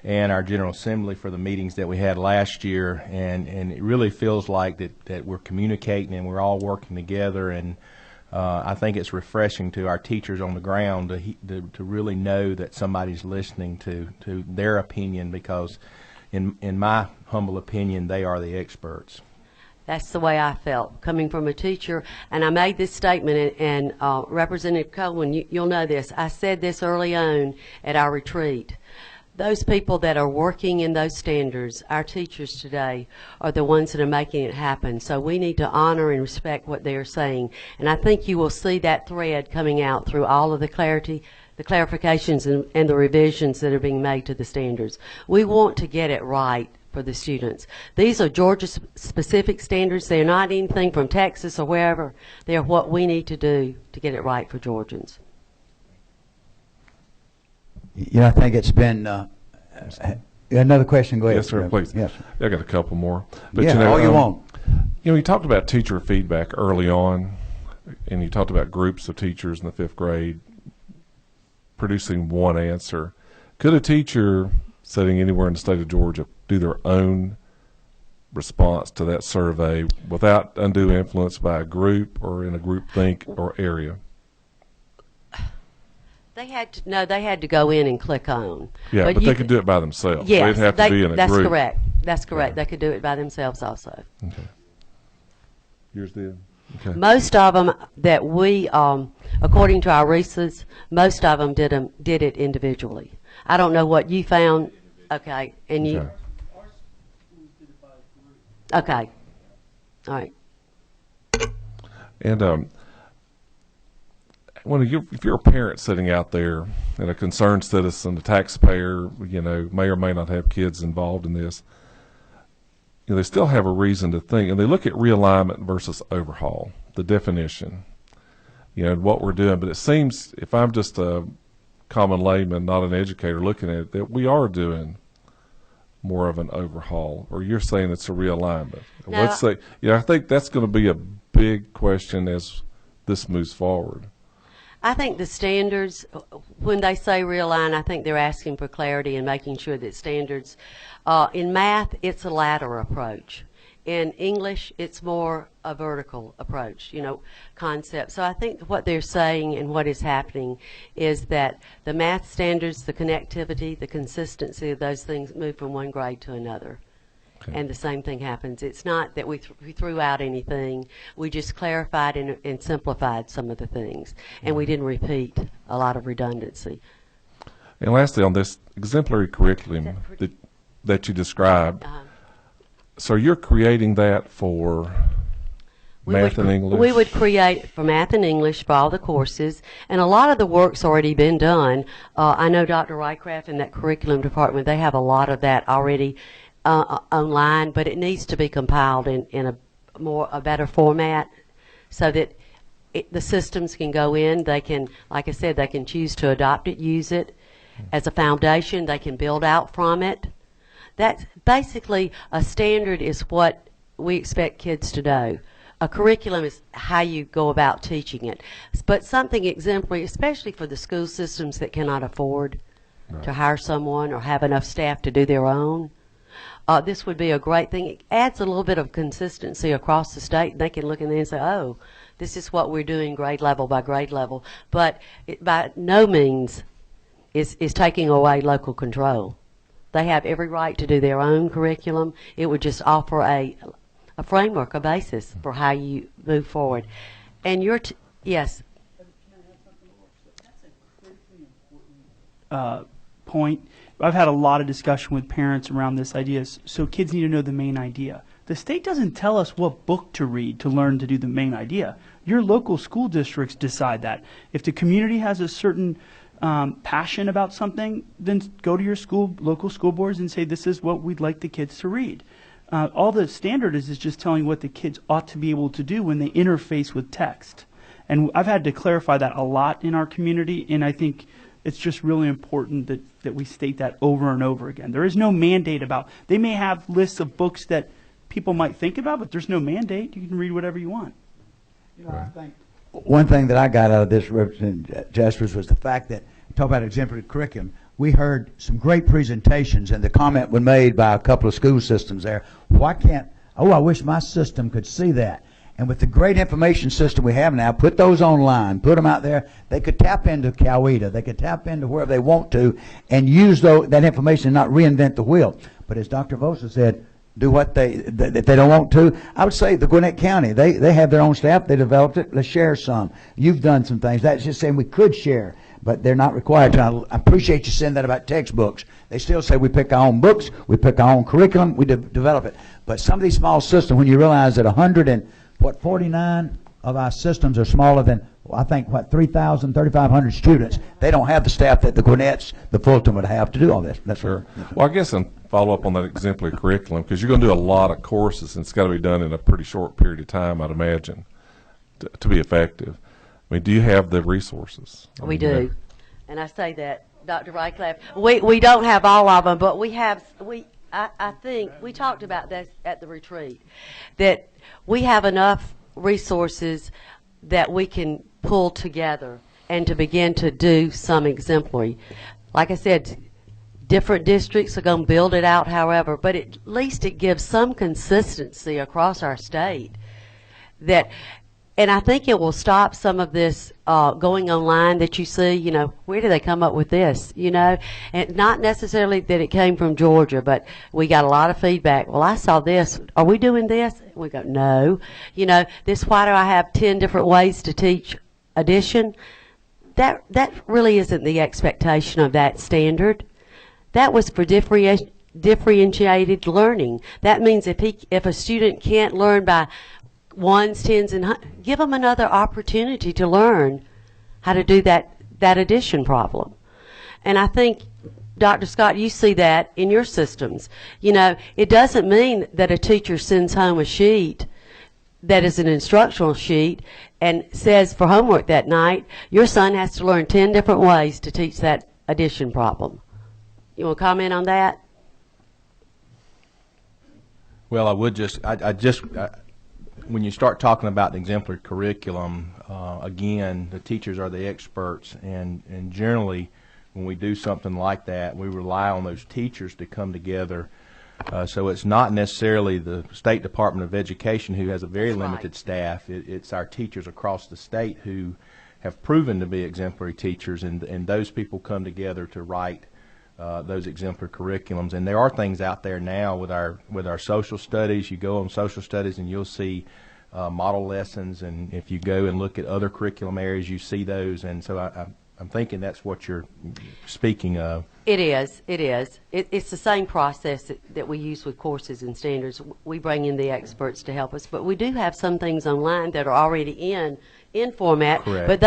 and our General Assembly for the meetings that we had last year, and it really feels like that we're communicating and we're all working together, and I think it's refreshing to our teachers on the ground to really know that somebody's listening to their opinion, because in my humble opinion, they are the experts. That's the way I felt, coming from a teacher. And I made this statement, and Representative Cohen, you'll know this. I said this early on at our retreat. Those people that are working in those standards, our teachers today, are the ones that are making it happen. So we need to honor and respect what they're saying. And I think you will see that thread coming out through all of the clarifications and the revisions that are being made to the standards. We want to get it right for the students. These are Georgia-specific standards. They're not anything from Texas or wherever. They're what we need to do to get it right for Georgians. I think it's been another question. Go ahead. Yes, sir, please. Yes. I got a couple more. But Yeah, all you want. You talked about teacher feedback early on, and you talked about groups of teachers in the 5th grade producing one answer. Could a teacher sitting anywhere in the state of Georgia do their own response to that survey without undue influence by a group or in a group think or area? They had to go in and click on. Yeah, but you they could do it by themselves. Yes, They'd have to be in a that's group. correct. That's correct. Right. They could do it by themselves also. Okay. Yours did? Okay. Most of them that we, according to our research, most of them did it individually. I don't know what you found. Okay, and you. Okay. Okay. All right. And if you're a parent sitting out there and a concerned citizen, a taxpayer, may or may not have kids involved in this, they still have a reason to think, and they look at realignment versus overhaul, the definition, what we're doing. But it seems, if I'm just a common layman, not an educator, looking at it, that we are doing more of an overhaul, or you're saying it's a realignment. No, Let's say, I think that's going to be a big question as this moves forward. I think the standards, when they say realign, I think they're asking for clarity and making sure that standards, in math, it's a ladder approach. In English, it's more a vertical approach, concept. So I think what they're saying and what is happening is that the math standards, the connectivity, the consistency of those things move from one grade to another. Okay. And the same thing happens. It's not that we threw out anything. We just clarified and simplified some of the things. And we didn't repeat a lot of redundancy. And lastly, on this exemplary curriculum that you described, so you're creating that for math and English? We would create for math and English for all the courses, and a lot of the work's already been done. I know Dr. Rycraft in that curriculum department, they have a lot of that already online, but it needs to be compiled in a better format so that the systems can go in. They can, like I said, they can choose to adopt it, use it as a foundation. They can build out from it. That's basically a standard is what we expect kids to do. A curriculum is how you go about teaching it. But something exemplary, especially for the school systems that cannot afford to hire someone or have enough staff to do their own, this would be a great thing. It adds a little bit of consistency across the state, and they can look in there and say, oh, this is what we're doing grade level by grade level. But it by no means is taking away local control. They have every right to do their own curriculum. It would just offer a framework, a basis for how you move forward. And yes. Point. I've had a lot of discussion with parents around this idea. So kids need to know the main idea. The state doesn't tell us what book to read to learn to do the main idea. Your local school districts decide that. If the community has a certain passion about something, then go to your local school boards and say, this is what we'd like the kids to read. All the standard is just telling what the kids ought to be able to do when they interface with text. And I've had to clarify that a lot in our community, and I think it's just really important that we state that over and over again. There is no mandate about, they may have lists of books that people might think about, but there's no mandate. You can read whatever you want. I think one thing that I got out of this, Representative Jaspers, was the fact that, talk about exemplary curriculum, we heard some great presentations, and the comment was made by a couple of school systems there. I wish my system could see that. And with the great information system we have now, put those online, put them out there. They could tap into Coweta. They could tap into wherever they want to and use that information and not reinvent the wheel. But as Dr. Vosa said, do what if they don't want to. I would say the Gwinnett County, they have their own staff. They developed it. Let's share some. You've done some things. That's just saying we could share, but they're not required to. I appreciate you saying that about textbooks. They still say we pick our own books, we pick our own curriculum, we develop it. But some of these small systems, when you realize that 49 of our systems are smaller than, I think, 3,500 students. They don't have the staff that the Gwinnett's, the Fulton would have to do all this. That's sure. Well, I guess and follow up on that exemplary curriculum, because you're going to do a lot of courses, and it's got to be done in a pretty short period of time, I'd imagine, to be effective. I mean, do you have the resources? We do. And I say that, Dr. Rycliffe, we don't have all of them, but we have, I think, we talked about this at the retreat, that we have enough resources that we can pull together and to begin to do some exemplary. Like I said, different districts are going to build it out, however, but at least it gives some consistency across our state that And I think it will stop some of this going online that you see. You know, where do they come up with this? You know, and not necessarily that it came from Georgia, but we got a lot of feedback. Well, I saw this. Are we doing this? And we go, no. You know, this. Why do I have 10 different ways to teach addition? That really isn't the expectation of that standard. That was for differentiated learning. That means if a student can't learn by ones, tens, and give them another opportunity to learn how to do that addition problem. And I think, Dr. Scott, you see that in your systems. You know, it doesn't mean that a teacher sends home a sheet that is an instructional sheet and says for homework that night, your son has to learn 10 different ways to teach that addition problem. You want to comment on that? Well, I would just, when you start talking about the exemplary curriculum, again, the teachers are the experts, and generally, when we do something like that, we rely on those teachers to come together. So it's not necessarily the State Department of Education, who has a very limited staff. It's our teachers across the state who have proven to be exemplary teachers, and those people come together to write those exemplary curriculums. And there are things out there now with our social studies. You go on social studies and you'll see model lessons, and if you go and look at other curriculum areas, you see those. And so I'm thinking that's what you're speaking of. It is. It is. It's the same process that we use with courses and standards. We bring in the experts to help us, but we do have some things online that are already in format. Correct. But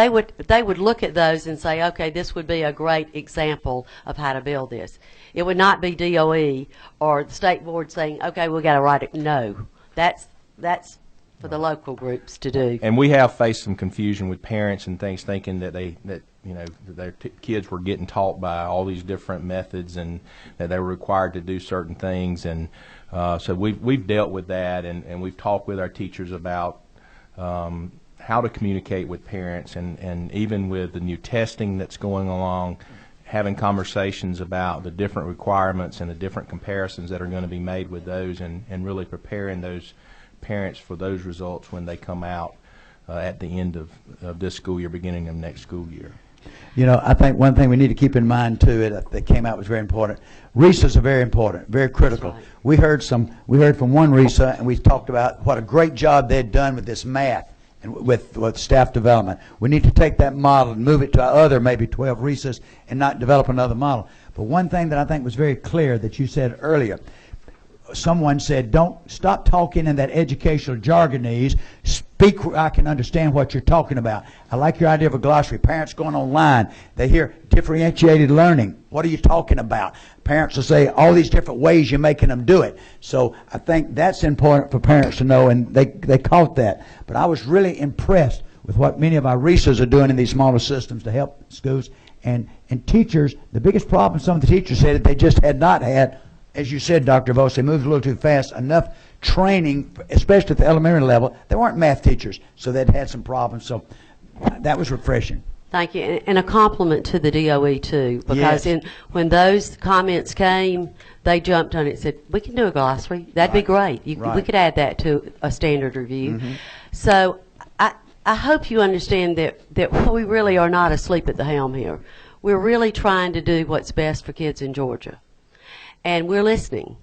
they would look at those and say, okay, this would be a great example of how to build this. It would not be DOE or the state board saying, okay, we got to write it. No, that's for the local groups to do. And we have faced some confusion with parents and things, thinking that their kids were getting taught by all these different methods, and that they were required to do certain things. And so we've dealt with that, and we've talked with our teachers about how to communicate with parents, and even with the new testing that's going along, having conversations about the different requirements and the different comparisons that are going to be made with those, and really preparing those parents for those results when they come out at the end of this school year, beginning of next school year. You know, I think one thing we need to keep in mind too, that came out was very important. RESAs are very important, very critical. Right. We heard from one RESA, and we talked about what a great job they'd done with this math and with staff development. We need to take that model and move it to other maybe 12 RESAs and not develop another model. But one thing that I think was very clear that you said earlier, someone said, don't stop talking in that educational jargonese. Speak where I can understand what you're talking about. I like your idea of a glossary. Parents going online, they hear differentiated learning. What are you talking about? Parents will say all these different ways you're making them do it. So I think that's important for parents to know, and they caught that. But I was really impressed with what many of our RESAs are doing in these smaller systems to help schools. And teachers, the biggest problem some of the teachers said that they just had not had, as you said, Dr. Vos, they moved a little too fast, enough training, especially at the elementary level. They weren't math teachers, so they'd had some problems. So that was refreshing. Thank you. And a compliment to the DOE, too, because Yes. when those comments came, they jumped on it and said, we can do a glossary. That'd be great. We Right. could add that to a standard review. So I hope you understand that we really are not asleep at the helm here. We're really trying to do what's best for kids in Georgia. And we're listening.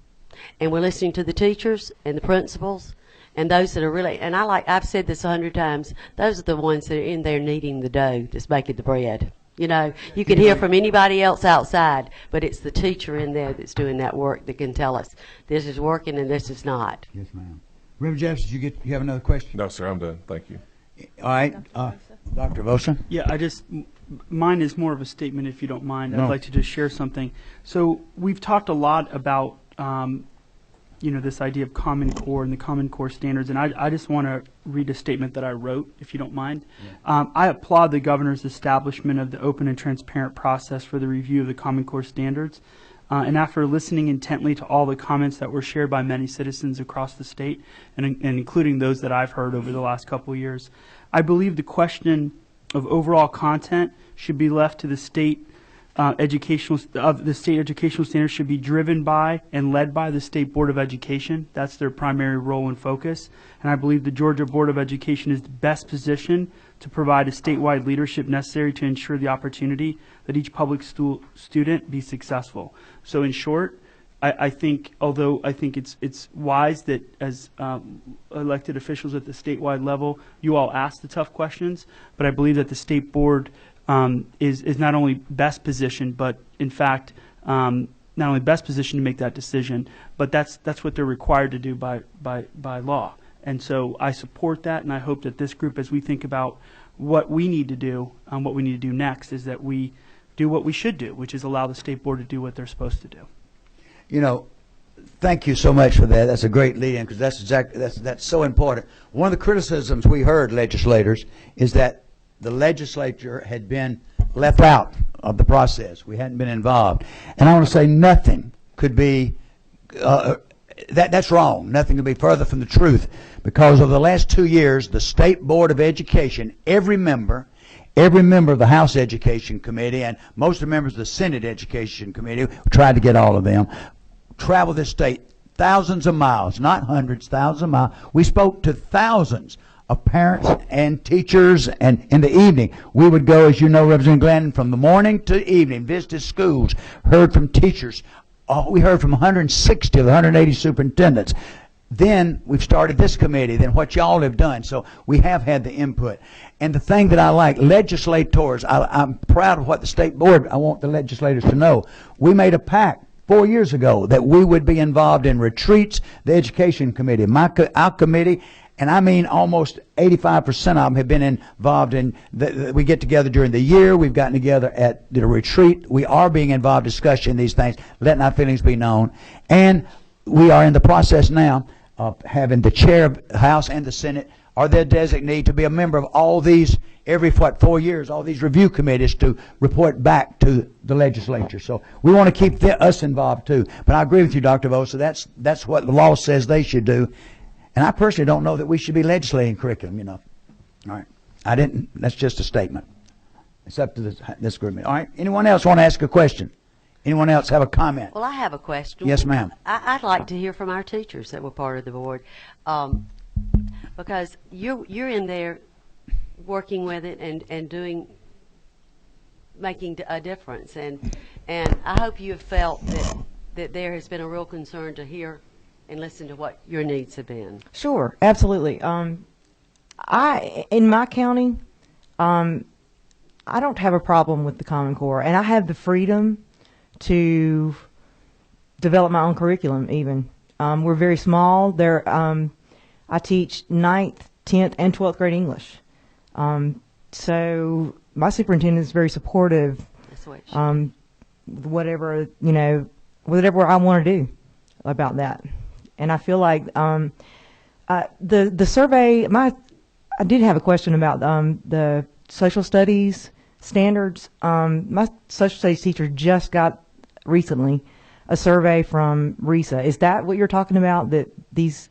And we're listening to the teachers and the principals and those that are really, and I've said this 100 times, those are the ones that are in there kneading the dough that's making the bread. You know, you can hear from anybody else outside, but it's the teacher in there that's doing that work that can tell us this is working and this is not. Yes, ma'am. Reverend Jefferson, you have another question? No, sir, I'm done. Thank you. All right. Dr. Vosa? Yeah, mine is more of a statement, if you don't mind. No. I'd like to just share something. So we've talked a lot about, this idea of Common Core and the Common Core standards, and I just want to read a statement that I wrote, if you don't mind. I applaud the governor's establishment of the open and transparent process for the review of the Common Core standards. And after listening intently to all the comments that were shared by many citizens across the state, and including those that I've heard over the last couple of years, I believe the question of overall content should be left to the state of the state educational standards should be driven by and led by the State Board of Education. That's their primary role and focus. And I believe the Georgia Board of Education is the best positioned to provide a statewide leadership necessary to ensure the opportunity that each public student be successful. So in short, I think, although I think it's wise that as elected officials at the statewide level, you all ask the tough questions, but I believe that the State Board is not only best positioned, but in fact, not only best positioned to make that decision, but that's what they're required to do by law. And so I support that, and I hope that this group, as we think about what we need to do, what we need to do next, is that we do what we should do, which is allow the State Board to do what they're supposed to do. You know, thank you so much for that. That's a great lead-in, because that's so important. One of the criticisms we heard, legislators, is that the legislature had been left out of the process. We hadn't been involved. And I want to say nothing could be, that's wrong. Nothing could be further from the truth, because over the last 2 years, the State Board of Education, every member of the House Education Committee, and most of the members of the Senate Education Committee, we tried to get all of them, travel this state thousands of miles, not hundreds, thousands of miles. We spoke to thousands of parents and teachers, and in the evening we would go, as you know, Representative Glenn, from the morning to evening, visited schools, heard from teachers. We heard from 160 of the 180 superintendents. Then we've started this committee, then what y'all have done. So we have had the input. And the thing that I like, legislators, I'm proud of what the State Board, I want the legislators to know. We made a pact 4 years ago that we would be involved in retreats, the Education Committee, our committee, and I mean almost 85% of them have been involved in, we get together during the year, we've gotten together at the retreat, we are being involved in discussing these things, letting our feelings be known, and we are in the process now of having the chair of the House and the Senate or their designee to be a member of all these, every 4 years, all these review committees to report back to the legislature. So we want to keep us involved too. But I agree with you, Dr. Vosa. That's what the law says they should do. And I personally don't know that we should be legislating curriculum, you know. All right. That's just a statement. It's up to this group. All right. Anyone else want to ask a question? Anyone else have a comment? Well, I have a question. Yes, ma'am. I'd like to hear from our teachers that were part of the board, because you're in there working with it and making a difference, and I hope you have felt that there has been a real concern to hear and listen to what your needs have been. Sure, absolutely. In my county, I don't have a problem with the Common Core, and I have the freedom to develop my own curriculum even. We're very small. I teach 9th, 10th, and 12th grade English. So my superintendent is very supportive. That's what whatever I want to do about that. And I feel like the survey, I did have a question about the social studies standards. My social studies teacher just got recently a survey from RISA. Is that what you're talking about, that these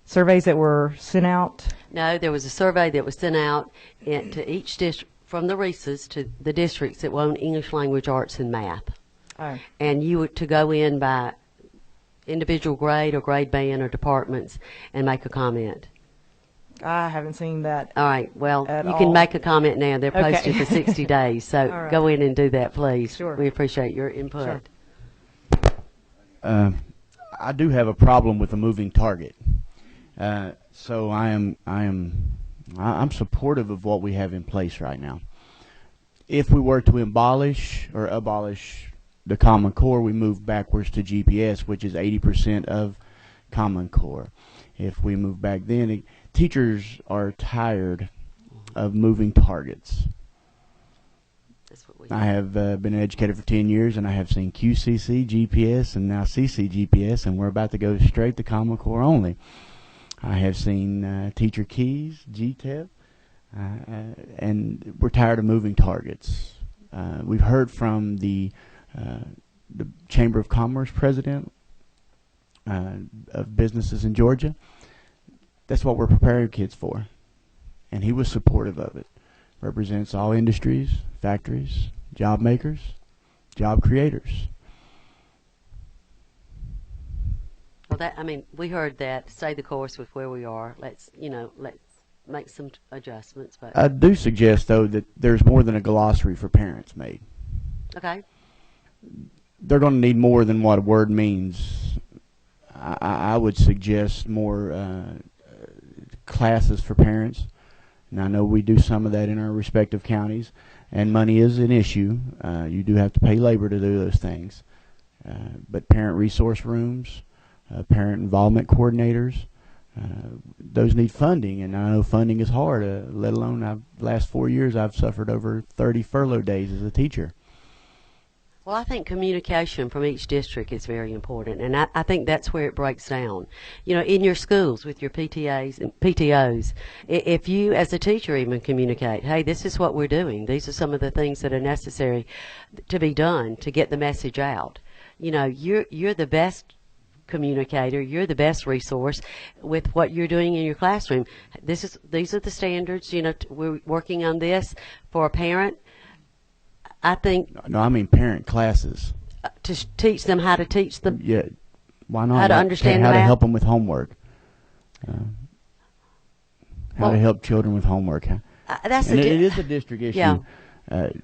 surveys that were sent out? No, there was a survey that was sent out to each district, from the RISAs to the districts that own English language arts and math. Oh. And you were to go in by individual grade or grade band or departments and make a comment. I haven't seen that. All right. Well, you all. can make a comment now. They're Okay. posted for 60 days. So All right. go in and do that, please. Sure. We appreciate your input. Sure. I do have a problem with a moving target. So I'm supportive of what we have in place right now. If we were to abolish the Common Core, we move backwards to GPS, which is 80% of Common Core. If we move back then, teachers are tired of moving targets. That's what we I have been an educator for 10 years, and I have seen QCC, GPS, and now CCGPS, and we're about to go straight to Common Core only. I have seen teacher keys, GTEP, and we're tired of moving targets. We've heard from the Chamber of Commerce president of businesses in Georgia. That's what we're preparing kids for, and he was supportive of it. Represents all industries, factories, job makers, job creators. Well, that, I mean, we heard that. Stay the course with where we are. Let's make some adjustments. But I do suggest, though, that there's more than a glossary for parents made. okay. They're going to need more than what a word means. I would suggest more classes for parents. And I know we do some of that in our respective counties, and money is an issue. You do have to pay labor to do those things. But parent resource rooms, parent involvement coordinators, those need funding, and I know funding is hard, let alone last 4 years I've suffered over 30 furlough days as a teacher. Well, I think communication from each district is very important, and I think that's where it breaks down. You know, in your schools with your PTAs and PTOs, if you as a teacher even communicate, hey, this is what we're doing. These are some of the things that are necessary to be done to get the message out. You know, you're the best communicator, you're the best resource with what you're doing in your classroom. These are the standards. You know, we're working on this for a parent. I think. No, I mean parent classes. To teach them how to teach them. Yeah, why not? How to understand how to math? help them with homework. How to help children with homework. That's and it is a district issue. Yeah.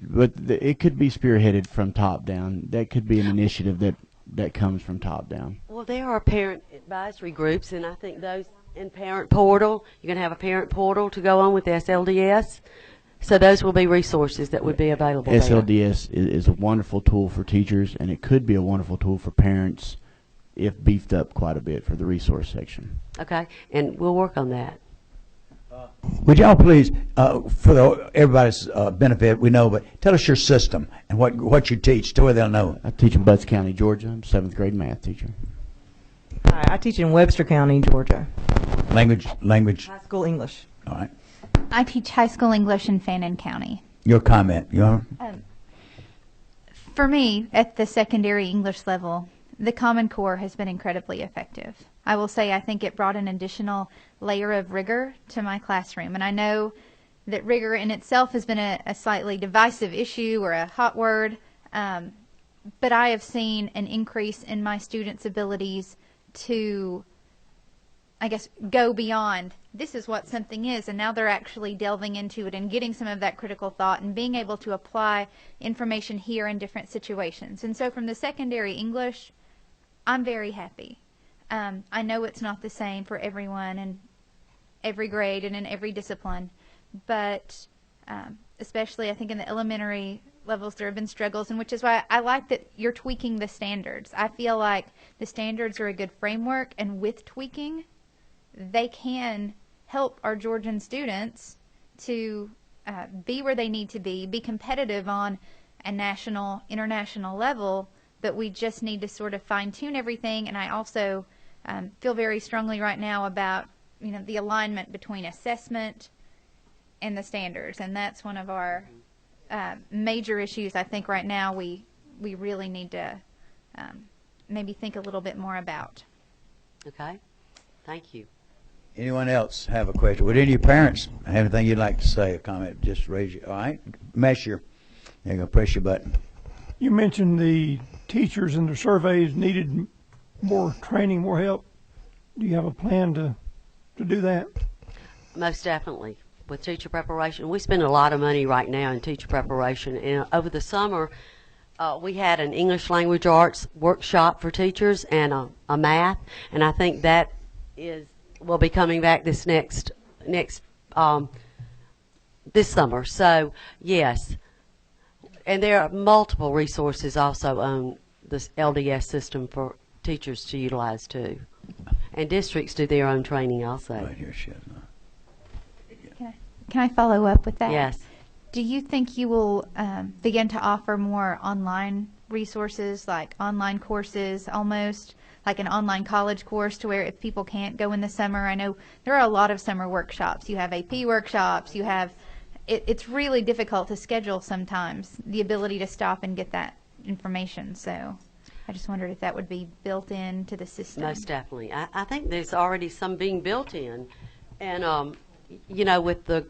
But it could be spearheaded from top down. That could be an initiative that comes from top down. Well, there are parent advisory groups, and I think those in parent portal. You're going to have a parent portal to go on with the SLDS. So those will be resources that would be available there. SLDS is a wonderful tool for teachers, and it could be a wonderful tool for parents if beefed up quite a bit for the resource section. Okay, and we'll work on that. Would y'all please, for everybody's benefit, we know, but tell us your system and what you teach, to where they'll know. I teach in Butts County, Georgia. I'm a 7th grade math teacher. Hi, I teach in Webster County, Georgia. Language. High school English. All right. I teach high school English in Fannin County. Your comment. For me, at the secondary English level, the Common Core has been incredibly effective. I will say I think it brought an additional layer of rigor to my classroom. And I know that rigor in itself has been a slightly divisive issue or a hot word, but I have seen an increase in my students' abilities to, I guess, go beyond this is what something is, and now they're actually delving into it and getting some of that critical thought and being able to apply information here in different situations. And so from the secondary English, I'm very happy. I know it's not the same for everyone in every grade and in every discipline, but especially I think in the elementary levels there have been struggles, and which is why I like that you're tweaking the standards. I feel like the standards are a good framework, and with tweaking, they can help our Georgian students to be where they need to be competitive on a national, international level, but we just need to sort of fine-tune everything. And I also feel very strongly right now about, you know, the alignment between assessment and the standards, and that's one of our major issues. I think right now we really need to maybe think a little bit more about. Okay, thank you. Anyone else have a question? Would any of your parents have anything you'd like to say, a comment? Just raise your, all right? You're going to press your button. You mentioned the teachers in the surveys needed more training, more help. Do you have a plan to do that? Most definitely. With teacher preparation, we spend a lot of money right now in teacher preparation. And over the summer, we had an English language arts workshop for teachers and a math, and I think that will be coming back this summer. So yes, and there are multiple resources also on this LDS system for teachers to utilize too, and districts do their own training also. Right here, Can I follow up with that? Yes. Do you think you will begin to offer more online resources, like online courses, almost like an online college course, to where if people can't go in the summer? I know there are a lot of summer workshops. You have AP workshops. You have, it's really difficult to schedule sometimes, the ability to stop and get that information. So I just wondered if that would be built into the system. Most definitely. I think there's already some being built in. And, you know, with the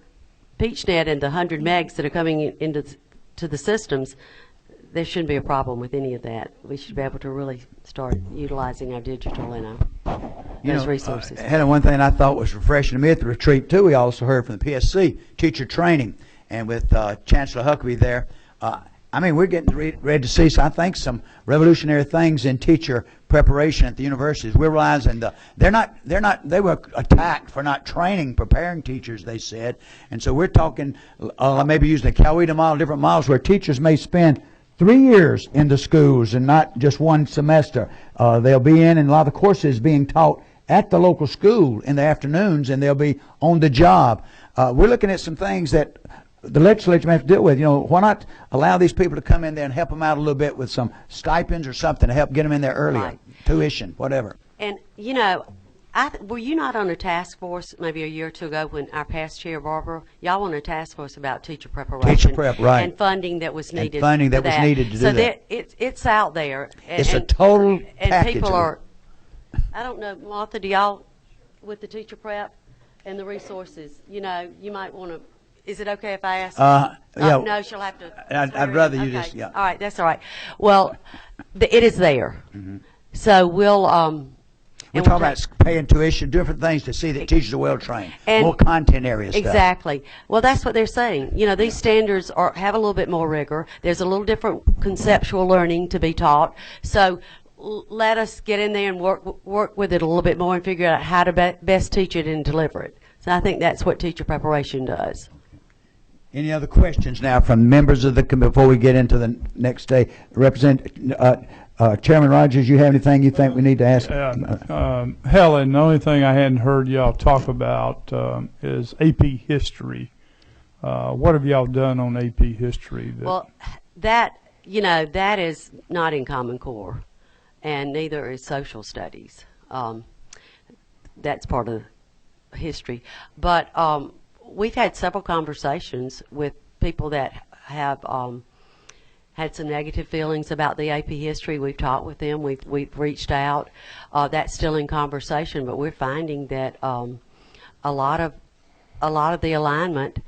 PeachNet and the 100 megs that are coming into the systems, there shouldn't be a problem with any of that. We should be able to really start utilizing our digital and those resources. Helen, one thing I thought was refreshing to me at the retreat, too, we also heard from the PSC, teacher training, and with Chancellor Huckabee there. I mean, we're getting ready to see, I think, some revolutionary things in teacher preparation at the universities. We're realizing they were attacked for not preparing teachers, they said. And so we're talking, maybe using the Coweta model, different models where teachers may spend 3 years in the schools and not just one semester. They'll be in, and a lot of the courses being taught at the local school in the afternoons, and they'll be on the job. We're looking at some things that the legislature may have to deal with. Why not allow these people to come in there and help them out a little bit with some stipends or something to help get them in there earlier, right. Tuition, whatever. And, were you not on a task force maybe a year or two ago when our past chair, Barbara, y'all were on a task force about teacher preparation. Teacher prep, right. And funding that was needed. And funding that was needed to do that. So it's out there. It's a total and package. People are, I don't know, Martha, do y'all, with the teacher prep and the resources, you might want to, is it okay if I ask? Yeah. No, she'll have to. I'd rather you okay. just, yeah. All right, that's all right. Well, it is there. Mm-hmm. So we'll. We're talking about paying tuition, different things to see that teachers are well trained, more content area stuff. Exactly. Well, that's what they're saying. These standards have a little bit more rigor. There's a little different conceptual learning to be taught. So let us get in there and work with it a little bit more and figure out how to best teach it and deliver it. So I think that's what teacher preparation does. Any other questions now from members of the committee before we get into the next day? Chairman Rogers, you have anything you think we need to ask? Helen, the only thing I hadn't heard y'all talk about is AP history. What have y'all done on AP history? Well, that is not in Common Core, and neither is social studies. That's part of history. But we've had several conversations with people that have had some negative feelings about the AP history. We've talked with them. We've reached out. That's still in conversation, but we're finding that a lot of the alignment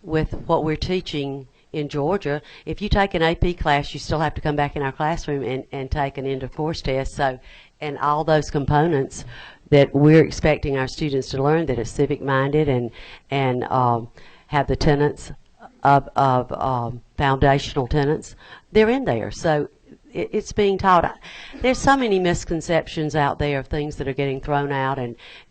with what we're teaching in Georgia. If you take an AP class, you still have to come back in our classroom and take an end of course test. So, and all those components that we're expecting our students to learn, that are civic minded and have the tenets of foundational tenets, they're in there. So it's being taught. There's so many misconceptions out there of things that are getting thrown out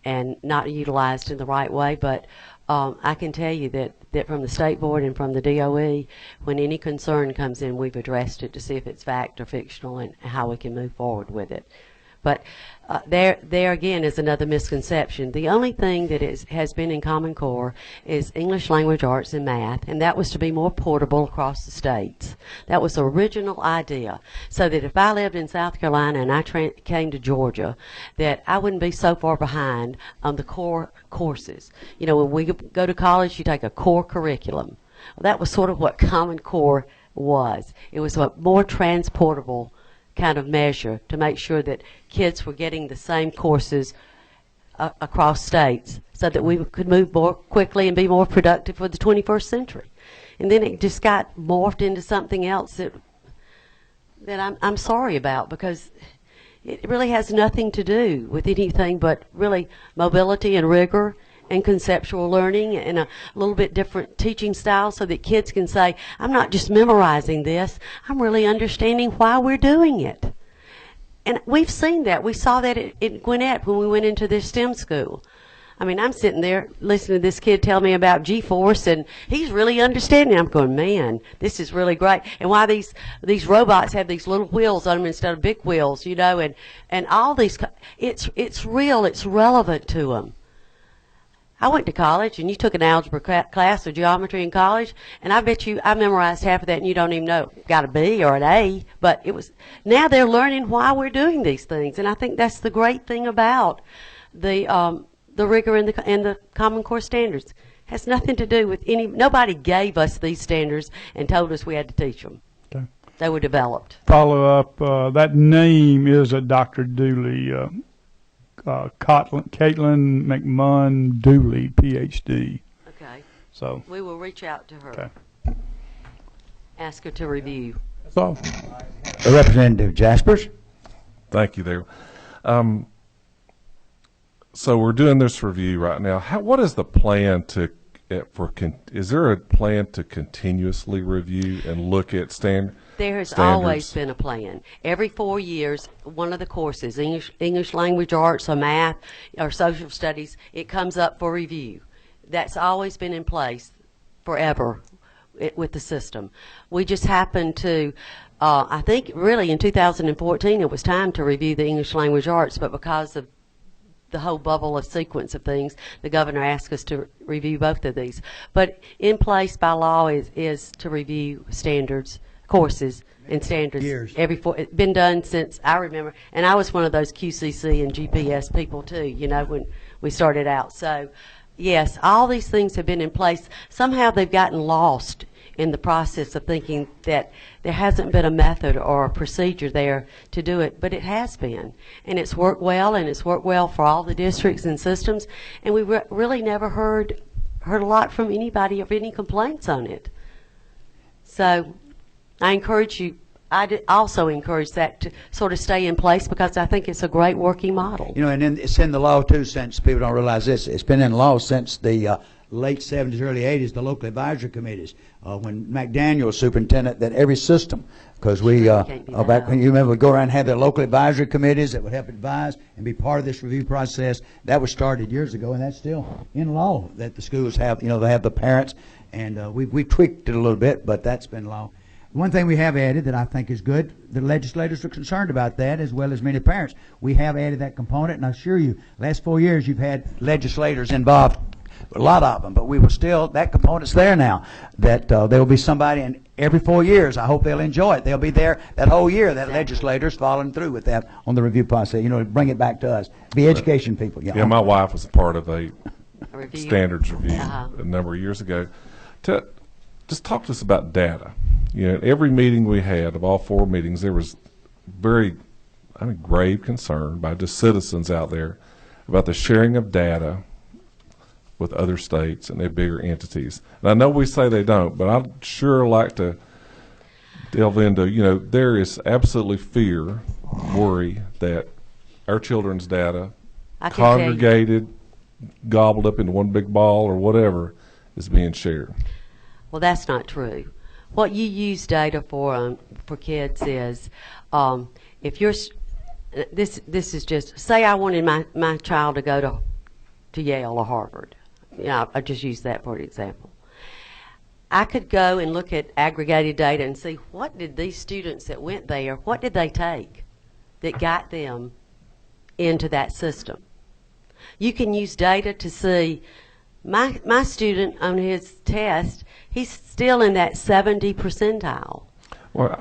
and not utilized in the right way. But I can tell you that from the State Board and from the DOE, when any concern comes in, we've addressed it to see if it's fact or fictional and how we can move forward with it. But there again is another misconception. The only thing that has been in Common Core is English language arts and math, and that was to be more portable across the states. That was the original idea, so that if I lived in South Carolina and I came to Georgia, that I wouldn't be so far behind on the core courses. When we go to college, you take a core curriculum. Well, that was sort of what Common Core was. It was a more transportable kind of measure to make sure that kids were getting the same courses across states so that we could move more quickly and be more productive for the 21st century. And then it just got morphed into something else that I'm sorry about, because it really has nothing to do with anything but really mobility and rigor and conceptual learning and a little bit different teaching style, so that kids can say, I'm not just memorizing this, I'm really understanding why we're doing it. And we've seen that. We saw that at Gwinnett when we went into their STEM school. I mean, I'm sitting there listening to this kid tell me about G-force, and he's really understanding. I'm going, man, this is really great. And why these robots have these little wheels on them instead of big wheels, and all these, it's real, it's relevant to them. I went to college, and you took an algebra class or geometry in college, and I bet you I memorized half of that, and you don't even know got a B or an A. But now they're learning why we're doing these things, and I think that's the great thing about the rigor in the Common Core standards. It has nothing to do with nobody gave us these standards and told us we had to teach them. Okay. They were developed. Follow up. That name is a Dr. Dooley. Caitlin McMunn Dooley, Ph.D. Okay. So we will reach out to her. Okay. Ask her to review. That's all. Representative Jaspers. Thank you there. So we're doing this review right now. What is the plan is there a plan to continuously review and look at standards? There has always been a plan. Every 4 years, one of the courses, English language arts or math or social studies, it comes up for review. That's always been in place forever with the system. We just happened to, I think really in 2014 it was time to review the English language arts, but because of the whole bubble of sequence of things, the governor asked us to review both of these. But in place by law is to review standards, courses and standards. Years. It's been done since I remember, and I was one of those QCC and GPS people too, you know, when we started out. So yes, all these things have been in place. Somehow they've gotten lost in the process of thinking that there hasn't been a method or a procedure there to do it, but it has been. And it's worked well, and it's worked well for all the districts and systems, and we really never heard a lot from anybody of any complaints on it. So I encourage you, also encourage that to sort of stay in place, because I think it's a great working model. You know, and it's in the law too, since people don't realize this. It's been in law since the late 70s, early 80s, the local advisory committees. When McDaniel was superintendent, that every system, because we, back when you remember, we'd go around and have the local advisory committees that would help advise and be part of this review process. That was started years ago, and that's still in law, that the schools have, you know, they have the parents, and we tweaked it a little bit, but that's been law. One thing we have added that I think is good, the legislators are concerned about that, as well as many parents. We have added that component, and I assure you, last 4 years you've had legislators involved, a lot of them, but we will still, that component's there now, that there will be somebody, and every 4 years, I hope they'll enjoy it. They'll be there that whole year, that legislators following through with that on the review process, you know, bring it back to us. Be education people. Yeah, my wife was a part of a standards review a number of years ago. Just talk to us about data. You know, every meeting we had, of all 4 meetings, there was very, grave concern by just citizens out there about the sharing of data with other states and their bigger entities. And I know we say they don't, but I'd sure like to delve into, you know, there is absolutely fear, worry that our children's data, congregated, gobbled up into one big ball or whatever, is being shared. Well, that's not true. What you use data for kids is, if you're, this is just, say I wanted my child to go to Yale or Harvard. You know, I just use that for an example. I could go and look at aggregated data and see, what did these students that went there, what did they take that got them into that system? You can use data to see, my student on his test, he's still in that 70 percentile. Well,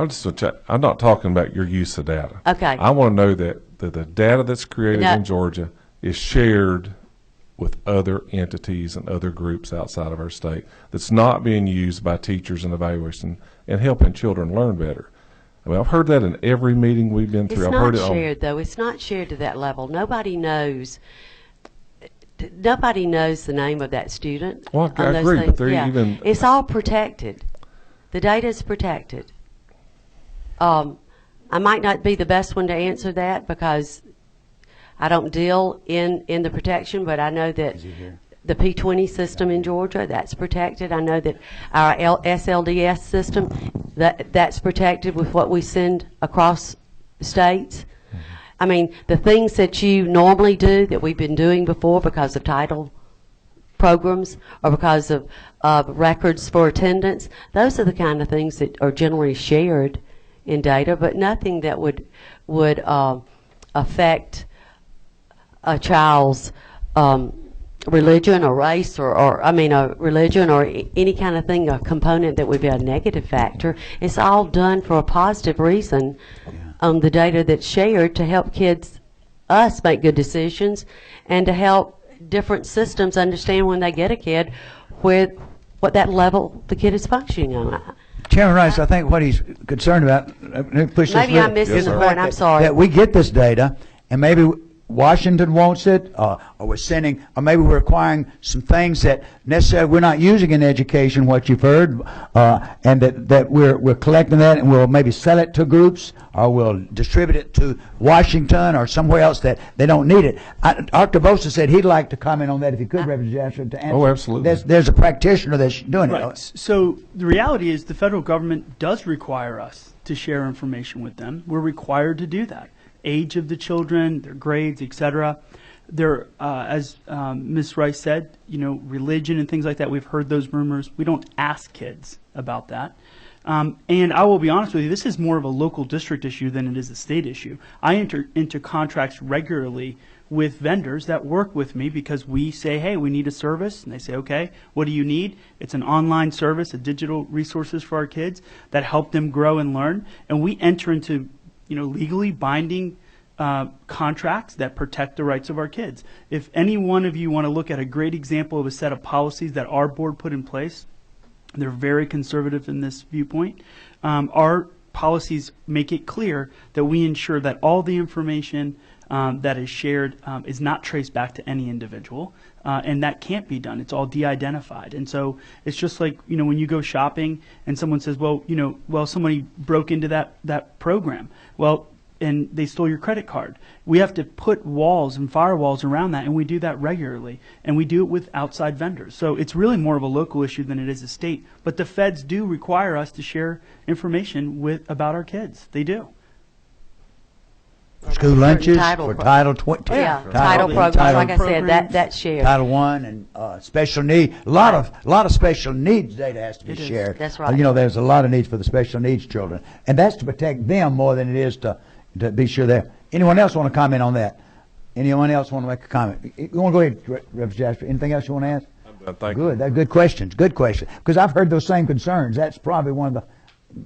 I'm not talking about your use of data. Okay. I want to know that the data that's created in Georgia is shared with other entities and other groups outside of our state, that's not being used by teachers in evaluation and helping children learn better. I mean, I've heard that in every meeting we've been through. It's I've heard not it shared, though. It's not shared to that level. Nobody knows the name of that student. Well, I agree, but they're even... It's all protected. The data is protected. I might not be the best one to answer that because I don't deal in the protection, but I know that the P20 system in Georgia, that's protected. I know that our SLDS system, that's protected with what we send across states. I mean, the things that you normally do that we've been doing before because of title programs or because of records for attendance, those are the kind of things that are generally shared in data, but nothing that would affect a child's religion or race or a religion or any kind of thing, a component that would be a negative factor. It's all done for a positive reason on the data that's shared to help us make good decisions and to help different systems understand when they get a kid what that level the kid is functioning on. Chairman Rice, I think what he's concerned about, maybe I'm missing the point, I'm sorry. That we get this data, and maybe Washington wants it, or we're sending, or maybe we're acquiring some things that necessarily we're not using in education, what you've heard, and that we're collecting that and we'll maybe sell it to groups, or we'll distribute it to Washington or somewhere else that they don't need it. Dr. Bosa said he'd like to comment on that if he could, Reverend Jasper, to answer. Oh, absolutely. There's a practitioner that's doing Right. it. So the reality is the federal government does require us to share information with them. We're required to do that. Age of the children, their grades, etc. There, as Ms. Rice said, religion and things like that. We've heard those rumors. We don't ask kids about that. And I will be honest with you, this is more of a local district issue than it is a state issue. I enter into contracts regularly with vendors that work with me because we say, hey, we need a service. And they say, okay, what do you need? It's an online service, a digital resources for our kids that help them grow and learn. And we enter into legally binding contracts that protect the rights of our kids. If any one of you want to look at a great example of a set of policies that our board put in place, they're very conservative in this viewpoint. Our policies make it clear that we ensure that all the information that is shared is not traced back to any individual, and that can't be done. It's all de-identified. And so it's just like, when you go shopping and someone says, well, somebody broke into that program. And they stole your credit card. We have to put walls and firewalls around that, and we do that regularly. And we do it with outside vendors. So it's really more of a local issue than it is a state. But the feds do require us to share information about our kids. They do. School lunches Title for pro- Title 20. Yeah, title programs, like I said, programs. that's shared. Title I and special need. A lot of special needs data has to be It is. shared. That's right. There's a lot of needs for the special needs children, and that's to protect them more than it is to be sure they're. Anyone else want to comment on that? Anyone else want to make a comment? You want to go ahead, Reverend Jasper? Anything else you want to ask? I'm done. Thank you. Good. Good questions. Good question. Because I've heard those same concerns. That's probably one of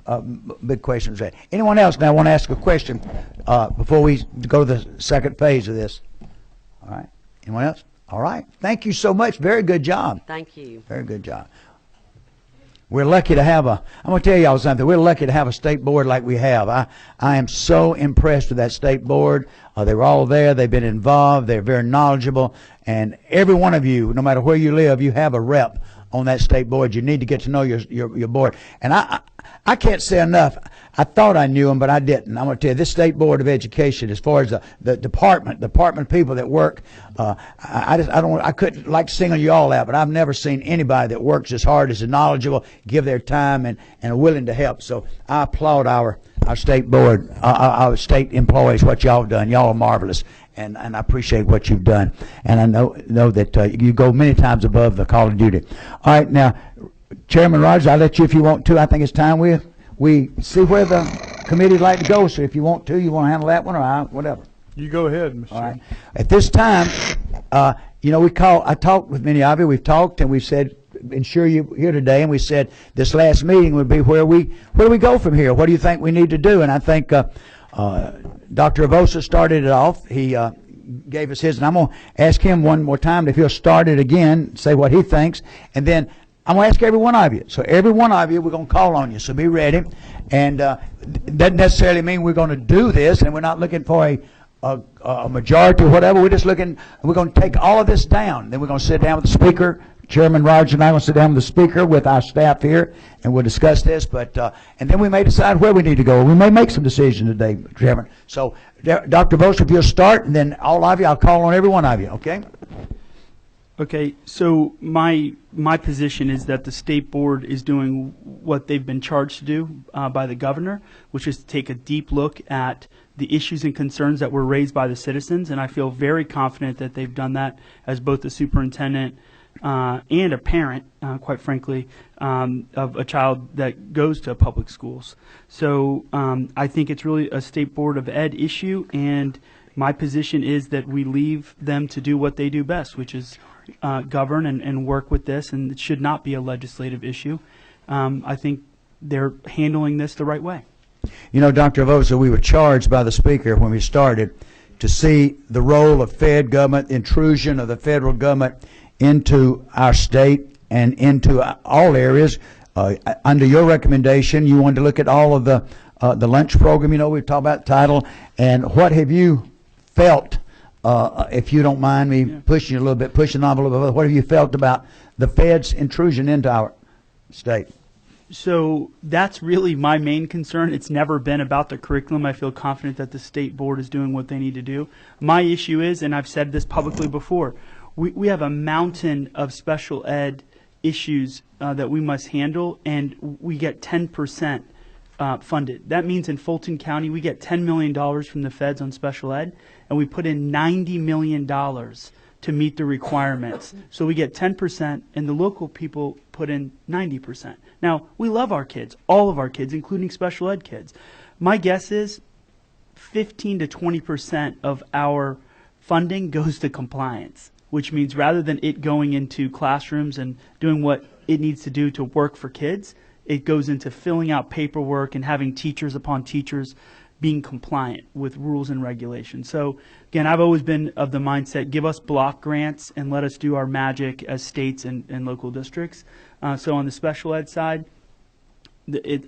the big questions there. Anyone else now want to ask a question before we go to the second phase of this? All right. Anyone else? All right. Thank you so much. Very good job. Thank you. Very good job. We're lucky to have I'm going to tell y'all something. We're lucky to have a state board like we have. I am so impressed with that state board. They were all there. They've been involved. They're very knowledgeable. And every one of you, no matter where you live, you have a rep on that state board. You need to get to know your board. And I can't say enough. I thought I knew them, but I didn't. I'm going to tell you, this State Board of Education, as far as the department people that work, I couldn't like single you all out, but I've never seen anybody that works as hard, is knowledgeable, give their time, and are willing to help. So I applaud our state board, our state employees, what y'all have done. Y'all are marvelous. And I appreciate what you've done. And I know that you go many times above the call of duty. All right, now, Chairman Rogers, I'll let you if you want to. I think it's time we see where the committee would like to go. So if you want to handle that one, or whatever. You go ahead, Mr. All right. At this time, I talked with many of you. We've talked and we've said, ensure you here today, and we said this last meeting would be where do we go from here? What do you think we need to do? And I think Dr. Avosa started it off. He gave us his, and I'm going to ask him one more time if he'll start it again, say what he thinks, and then I'm going to ask every one of you. So every one of you, we're going to call on you, so be ready. And doesn't necessarily mean we're going to do this, and we're not looking for a majority or whatever. We're going to take all of this down. Then we're going to sit down with the speaker. Chairman Rogers and I will sit down with the speaker with our staff here, and we'll discuss this. But and then we may decide where we need to go. We may make some decisions today, Chairman. So, Dr. Vosa, if you'll start, and then all of you, I'll call on every one of you. Okay? Okay. So my position is that the state board is doing what they've been charged to do by the governor, which is to take a deep look at the issues and concerns that were raised by the citizens, and I feel very confident that they've done that as both the superintendent and a parent, quite frankly, of a child that goes to public schools. So I think it's really a State Board of Ed issue, and my position is that we leave them to do what they do best, which is govern and work with this, and it should not be a legislative issue. I think they're handling this the right way. You know, Dr. Avosa, we were charged by the Speaker when we started to see the role of Fed government, intrusion of the federal government into our state and into all areas. Under your recommendation, you wanted to look at all of the lunch program. You know, we've talked about title. And what have you felt if you don't mind me pushing you a little bit, pushing the envelope a little bit, what have you felt about the Fed's intrusion into our state? So that's really my main concern. It's never been about the curriculum. I feel confident that the state board is doing what they need to do. My issue is, and I've said this publicly before, we have a mountain of special ed issues that we must handle, and we get 10% funded. That means in Fulton County, we get $10 million from the feds on special ed, and we put in $90 million to meet the requirements. So we get 10%, and the local people put in 90%. Now, we love our kids, all of our kids, including special ed kids. My guess is 15 to 20% of our funding goes to compliance, which means rather than it going into classrooms and doing what it needs to do to work for kids, it goes into filling out paperwork and having teachers upon teachers being compliant with rules and regulations. So again, I've always been of the mindset, give us block grants and let us do our magic as states and local districts. So on the special ed side,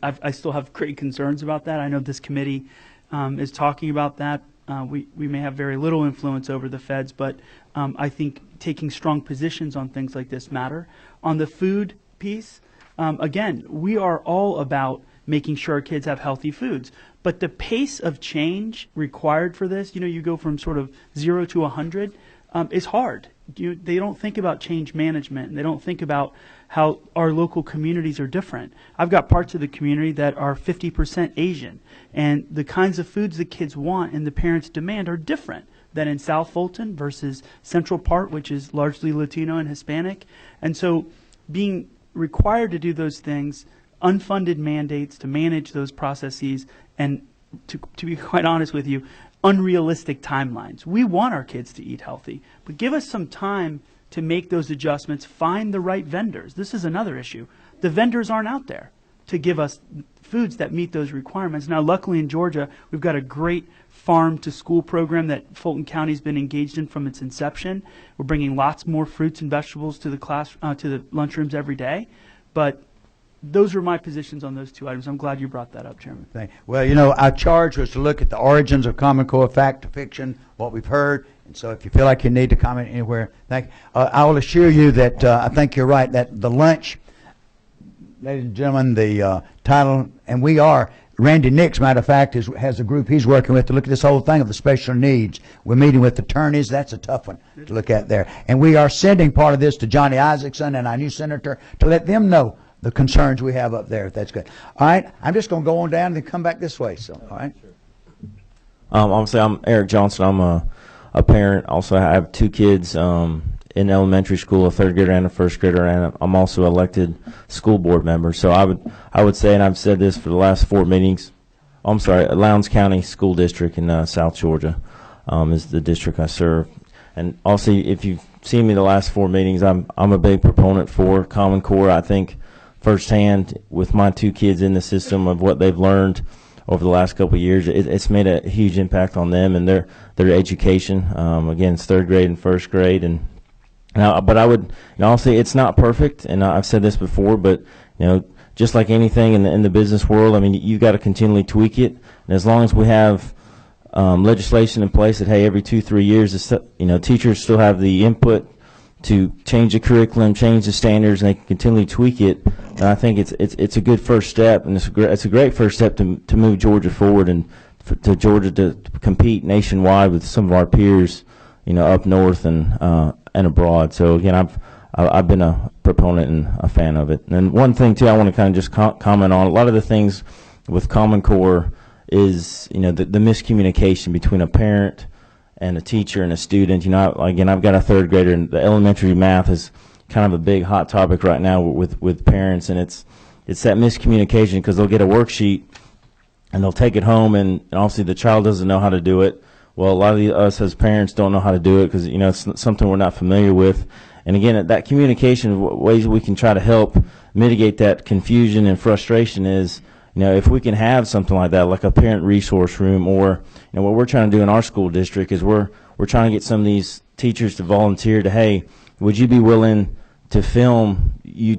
I still have great concerns about that. I know this committee is talking about that. We may have very little influence over the feds, but I think taking strong positions on things like this matter. On the food piece, again, we are all about making sure our kids have healthy foods. But the pace of change required for this, you go from sort of 0 to 100, is hard. They don't think about change management, and they don't think about how our local communities are different. I've got parts of the community that are 50% Asian, and the kinds of foods the kids want and the parents demand are different than in South Fulton versus Central Part, which is largely Latino and Hispanic. And so being required to do those things, unfunded mandates to manage those processes, and to be quite honest with you, unrealistic timelines. We want our kids to eat healthy, but give us some time to make those adjustments, find the right vendors. This is another issue. The vendors aren't out there to give us foods that meet those requirements. Now, luckily in Georgia, we've got a great farm-to-school program that Fulton County's been engaged in from its inception. We're bringing lots more fruits and vegetables to the lunchrooms every day. But those are my positions on those two items. I'm glad you brought that up, Chairman. Well, our charge was to look at the origins of Common Core, fact to fiction, what we've heard. And so if you feel like you need to comment anywhere, thank you. I will assure you that I think you're right, that the lunch, ladies and gentlemen, the title, and we are, Randy Nix, matter of fact, has a group he's working with to look at this whole thing of the special needs. We're meeting with attorneys. That's a tough one to look at there. And we are sending part of this to Johnny Isaacson and our new senator to let them know the concerns we have up there, if that's good. All right, I'm just going to go on down and then come back this way. So, all right. Obviously, I'm Eric Johnson. I'm a parent. Also, I have two kids in elementary school, a third grader and a first grader, and I'm also elected school board member. So I would say, and I've said this for the last 4 meetings, Lowndes County School District in South Georgia is the district I serve. And also, if you've seen me the last 4 meetings, I'm a big proponent for Common Core. I think firsthand with my two kids in the system of what they've learned over the last couple of years, it's made a huge impact on them and their education. Again, it's third grade and first grade, but I would say it's not perfect, and I've said this before, but just like anything in the business world, I mean, you've got to continually tweak it, and as long as we have legislation in place that every 2-3 years, teachers still have the input to change the curriculum, change the standards, and they can continually tweak it. And I think it's a good first step, and it's a great first step to move Georgia forward and to Georgia to compete nationwide with some of our peers, up north and abroad. So again, I've been a proponent and a fan of it. And one thing too, I want to kind of just comment on a lot of the things with Common Core is the miscommunication between a parent and a teacher and a student. Again, I've got a third grader, and the elementary math is kind of a big hot topic right now with parents, and it's that miscommunication because they'll get a worksheet and they'll take it home, and obviously the child doesn't know how to do it. Well, a lot of us as parents don't know how to do it because it's something we're not familiar with. And again, that communication, ways we can try to help mitigate that confusion and frustration is, if we can have something like that, like a parent resource room, or what we're trying to do in our school district is we're trying to get some of these teachers to volunteer to, hey, would you be willing to film you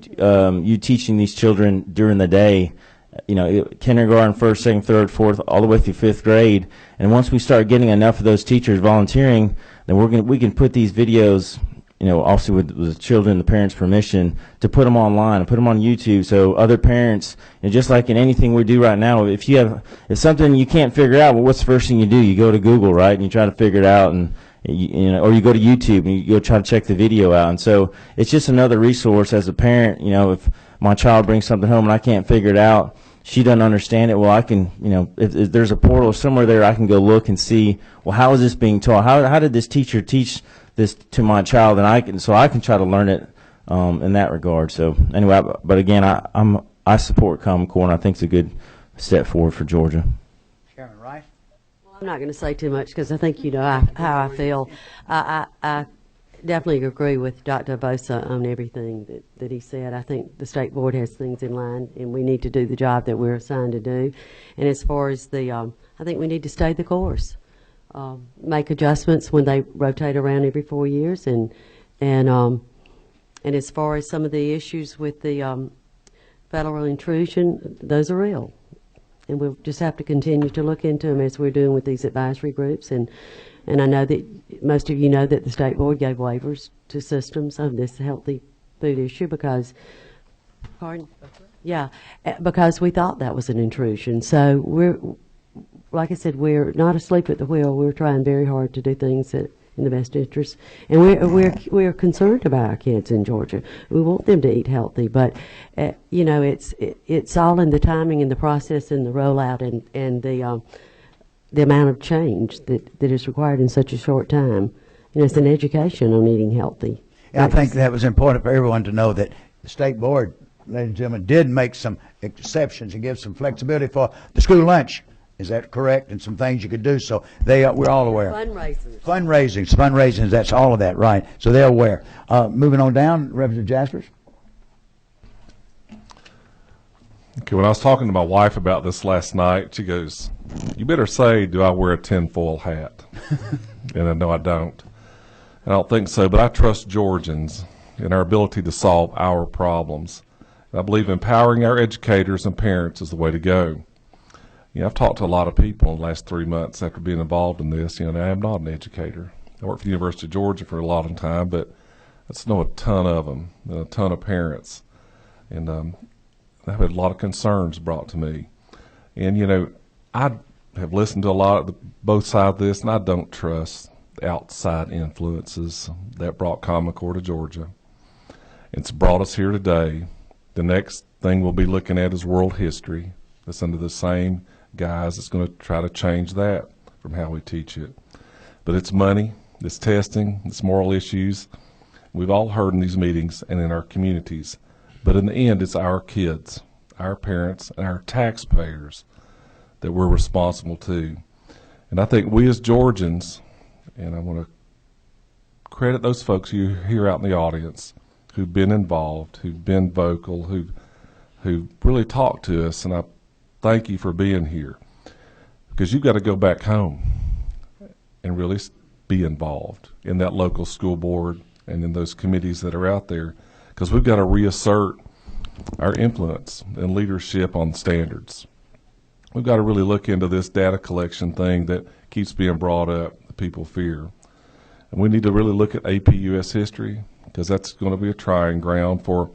teaching these children during the day, kindergarten, first, second, third, fourth, all the way through fifth grade. And once we start getting enough of those teachers volunteering, then we can put these videos, obviously with the children, the parents' permission, to put them online and put them on YouTube, so other parents, just like in anything we do right now, if something you can't figure out, well, what's the first thing you do? You go to Google, right, and you try to figure it out, and or you go to YouTube and you go try to check the video out. And so it's just another resource as a parent. If my child brings something home and I can't figure it out, she doesn't understand it, well, I can, if there's a portal somewhere there, I can go look and see, well, how is this being taught? How did this teacher teach this to my child? And I can try to learn it in that regard. So anyway, but again, I support Common Core, and I think it's a good step forward for Georgia. Chairman Rice? Well, I'm not going to say too much because I think how I feel. I definitely agree with Dr. Bosa on everything that he said. I think the state board has things in line, and we need to do the job that we're assigned to do. And as far as I think we need to stay the course, make adjustments when they rotate around every 4 years, and as far as some of the issues with the federal intrusion, those are real, and we'll just have to continue to look into them as we're doing with these advisory groups. And I know that most of you know that the state board gave waivers to systems on this healthy food issue because, because we thought that was an intrusion. So like I said, we're not asleep at the wheel. We're trying very hard to do things in the best interest, and we're concerned about our kids in Georgia. We want them to eat healthy, but it's all in the timing and the process and the rollout and the amount of change that is required in such a short time. It's an education on eating healthy. I think that was important for everyone to know that the state board, ladies and gentlemen, did make some exceptions and give some flexibility for the school lunch. Is that correct? And some things you could do. So we're all aware. Fundraisings. That's all of that, right? So they're aware. Moving on down, Representative Jaspers. Okay, when I was talking to my wife about this last night, she goes, "You better say, do I wear a tinfoil hat?" And I know I don't. I don't think so, but I trust Georgians in our ability to solve our problems. And I believe empowering our educators and parents is the way to go. I've talked to a lot of people in the last 3 months after being involved in this. I am not an educator. I worked for the University of Georgia for a long time, but I know a ton of them, and a ton of parents. And I've had a lot of concerns brought to me. And, I have listened to a lot of both sides of this, and I don't trust the outside influences that brought Common Core to Georgia. It's brought us here today. The next thing we'll be looking at is world history. That's under the same guys that's going to try to change that from how we teach it. But it's money, it's testing, it's moral issues. We've all heard in these meetings and in our communities. But in the end, it's our kids, our parents, and our taxpayers that we're responsible to. And I think we as Georgians, and I want to credit those folks you hear out in the audience who've been involved, who've been vocal, who really talked to us, and I thank you for being here, because you've got to go back home and really be involved in that local school board and in those committees that are out there, because we've got to reassert our influence and leadership on standards. We've got to really look into this data collection thing that keeps being brought up that people fear. And we need to really look at AP US history, because that's going to be a trying ground for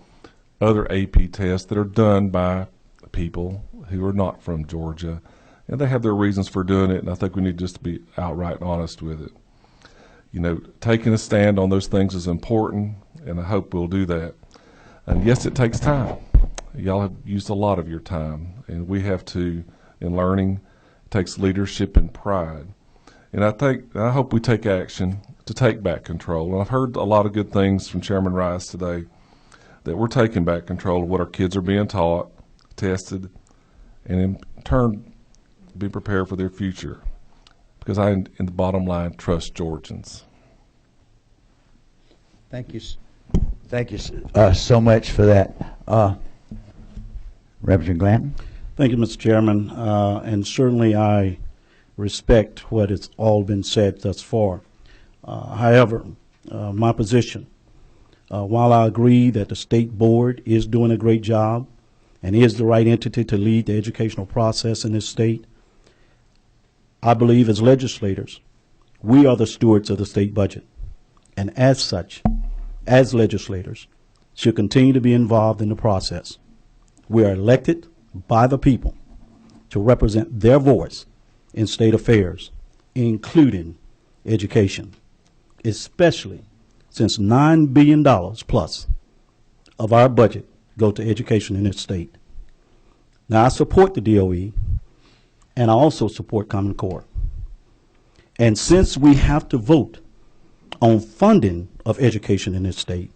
other AP tests that are done by people who are not from Georgia, and they have their reasons for doing it, and I think we need just to be outright honest with it. Taking a stand on those things is important, and I hope we'll do that. And yes, it takes time. Y'all have used a lot of your time, and we have to, in learning, it takes leadership and pride. And I hope we take action to take back control. And I've heard a lot of good things from Chairman Rice today, that we're taking back control of what our kids are being taught, tested, and in turn be prepared for their future, because I, in the bottom line, trust Georgians. Thank you so much for that. Representative Glanton. Thank you, Mr. Chairman, and certainly I respect what has all been said thus far. However, my position, while I agree that the state board is doing a great job and is the right entity to lead the educational process in this state. I believe as legislators, we are the stewards of the state budget, and as such, as legislators, should continue to be involved in the process. We are elected by the people to represent their voice in state affairs, including education, especially since $9 billion plus of our budget go to education in this state. Now, I support the DOE, and I also support Common Core. And since we have to vote on funding of education in this state,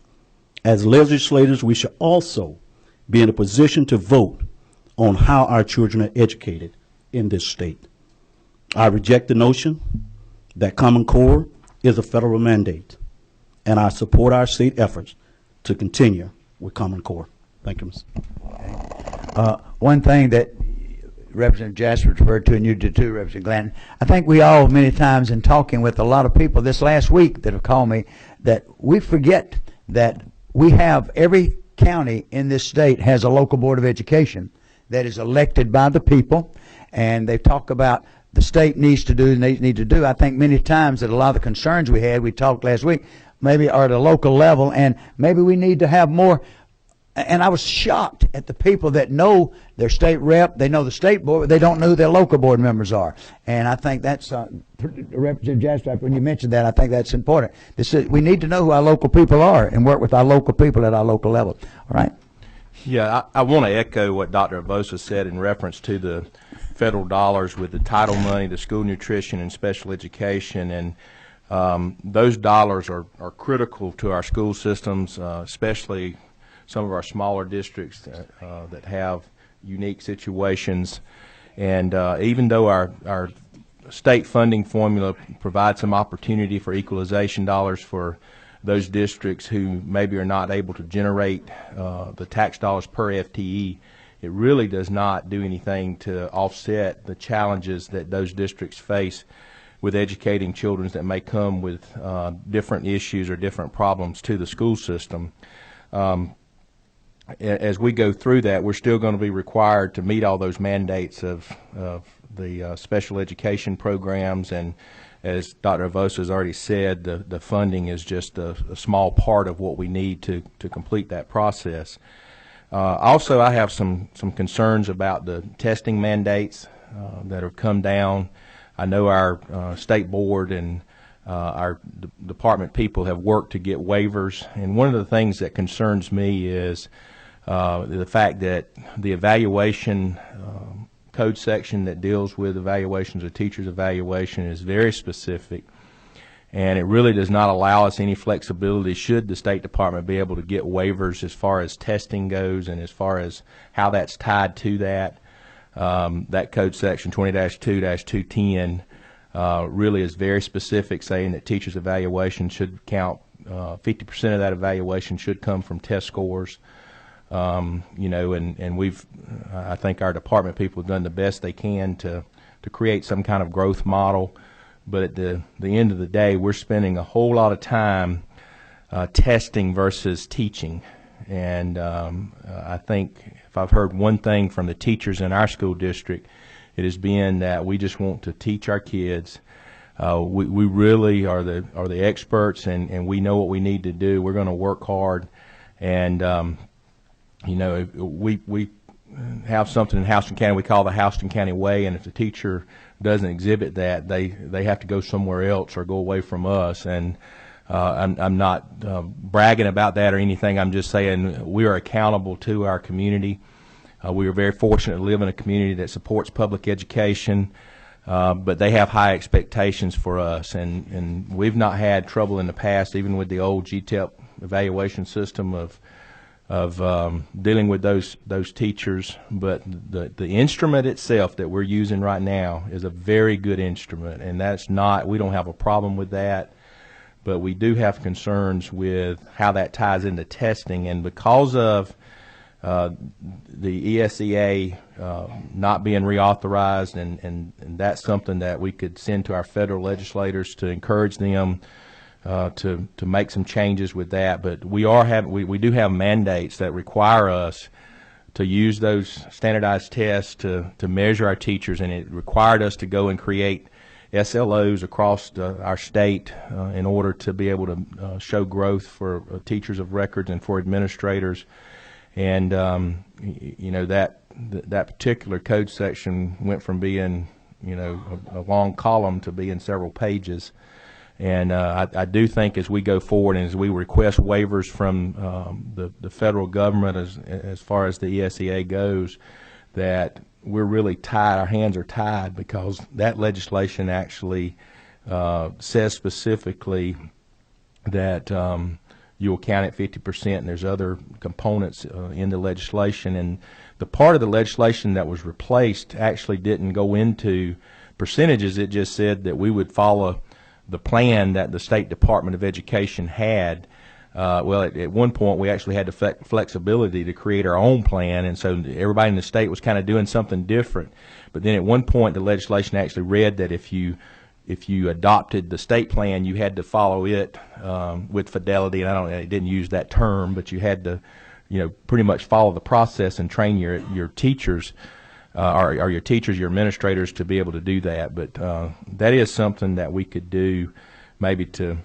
as legislators, we should also be in a position to vote on how our children are educated in this state. I reject the notion that Common Core is a federal mandate, and I support our state efforts to continue with Common Core. Thank you, Mr. One thing that Representative Jasper referred to, and you did too, Representative Glanton, I think we all, many times in talking with a lot of people this last week that have called me, that we forget that we have, every county in this state has a local board of education that is elected by the people, and they talk about the state needs to do and they need to do. I think many times that a lot of the concerns we had, we talked last week, maybe are at a local level, and maybe we need to have more. And I was shocked at the people that know their state rep, they know the state board, but they don't know who their local board members are. And I think that's, Representative Jasper, when you mentioned that, I think that's important. We need to know who our local people are and work with our local people at our local level. All right? Yeah, I want to echo what Dr. Avosa said in reference to the federal dollars with the title money, the school nutrition, and special education. And those dollars are critical to our school systems, especially some of our smaller districts that have unique situations. And even though our state funding formula provides some opportunity for equalization dollars for those districts who maybe are not able to generate the tax dollars per FTE, it really does not do anything to offset the challenges that those districts face with educating children that may come with different issues or different problems to the school system. As we go through that, we're still going to be required to meet all those mandates of the special education programs, and as Dr. Avosa has already said, the funding is just a small part of what we need to complete that process. Also, I have some concerns about the testing mandates that have come down. I know our state board and our department people have worked to get waivers, and one of the things that concerns me is the fact that the evaluation code section that deals with evaluations of teachers' evaluation is very specific, and it really does not allow us any flexibility should the State Department be able to get waivers as far as testing goes and as far as how that's tied to that. That code section 20-2-210 really is very specific, saying that teachers' evaluation should count 50% of that evaluation should come from test scores. You know, and we've, I think our department people have done the best they can to create some kind of growth model, but at the end of the day, we're spending a whole lot of time testing versus teaching, and I think if I've heard one thing from the teachers in our school district, it has been that we just want to teach our kids. We really are the experts, and we know what we need to do. We're going to work hard, and you know, we have something in Houston County we call the Houston County Way, and if the teacher doesn't exhibit that, they have to go somewhere else or go away from us. And I'm not bragging about that or anything. I'm just saying we are accountable to our community. We are very fortunate to live in a community that supports public education, but they have high expectations for us, and we've not had trouble in the past, even with the old GTEP evaluation system of dealing with those teachers. But the instrument itself that we're using right now is a very good instrument, and that's not, we don't have a problem with that, but we do have concerns with how that ties into testing. And because of the ESEA not being reauthorized, and that's something that we could send to our federal legislators to encourage them to make some changes with that. But we do have mandates that require us to use those standardized tests to measure our teachers, and it required us to go and create SLOs across our state in order to be able to show growth for teachers of records and for administrators. And you know, that particular code section went from being, you know, a long column to being several pages. And I do think as we go forward and as we request waivers from the federal government as far as the ESEA goes, that we're really tied, our hands are tied, because that legislation actually says specifically that you'll count at 50%, and there's other components in the legislation. And the part of the legislation that was replaced actually didn't go into percentages. It just said that we would follow the plan that the State Department of Education had. Well, at one point we actually had the flexibility to create our own plan, and so everybody in the state was kind of doing something different. But then at one point the legislation actually read that if you adopted the state plan, you had to follow it with fidelity. And it didn't use that term, but you had to, you know, pretty much follow the process and train your teachers, or your teachers, your administrators, to be able to do that. But that is something that we could do, maybe to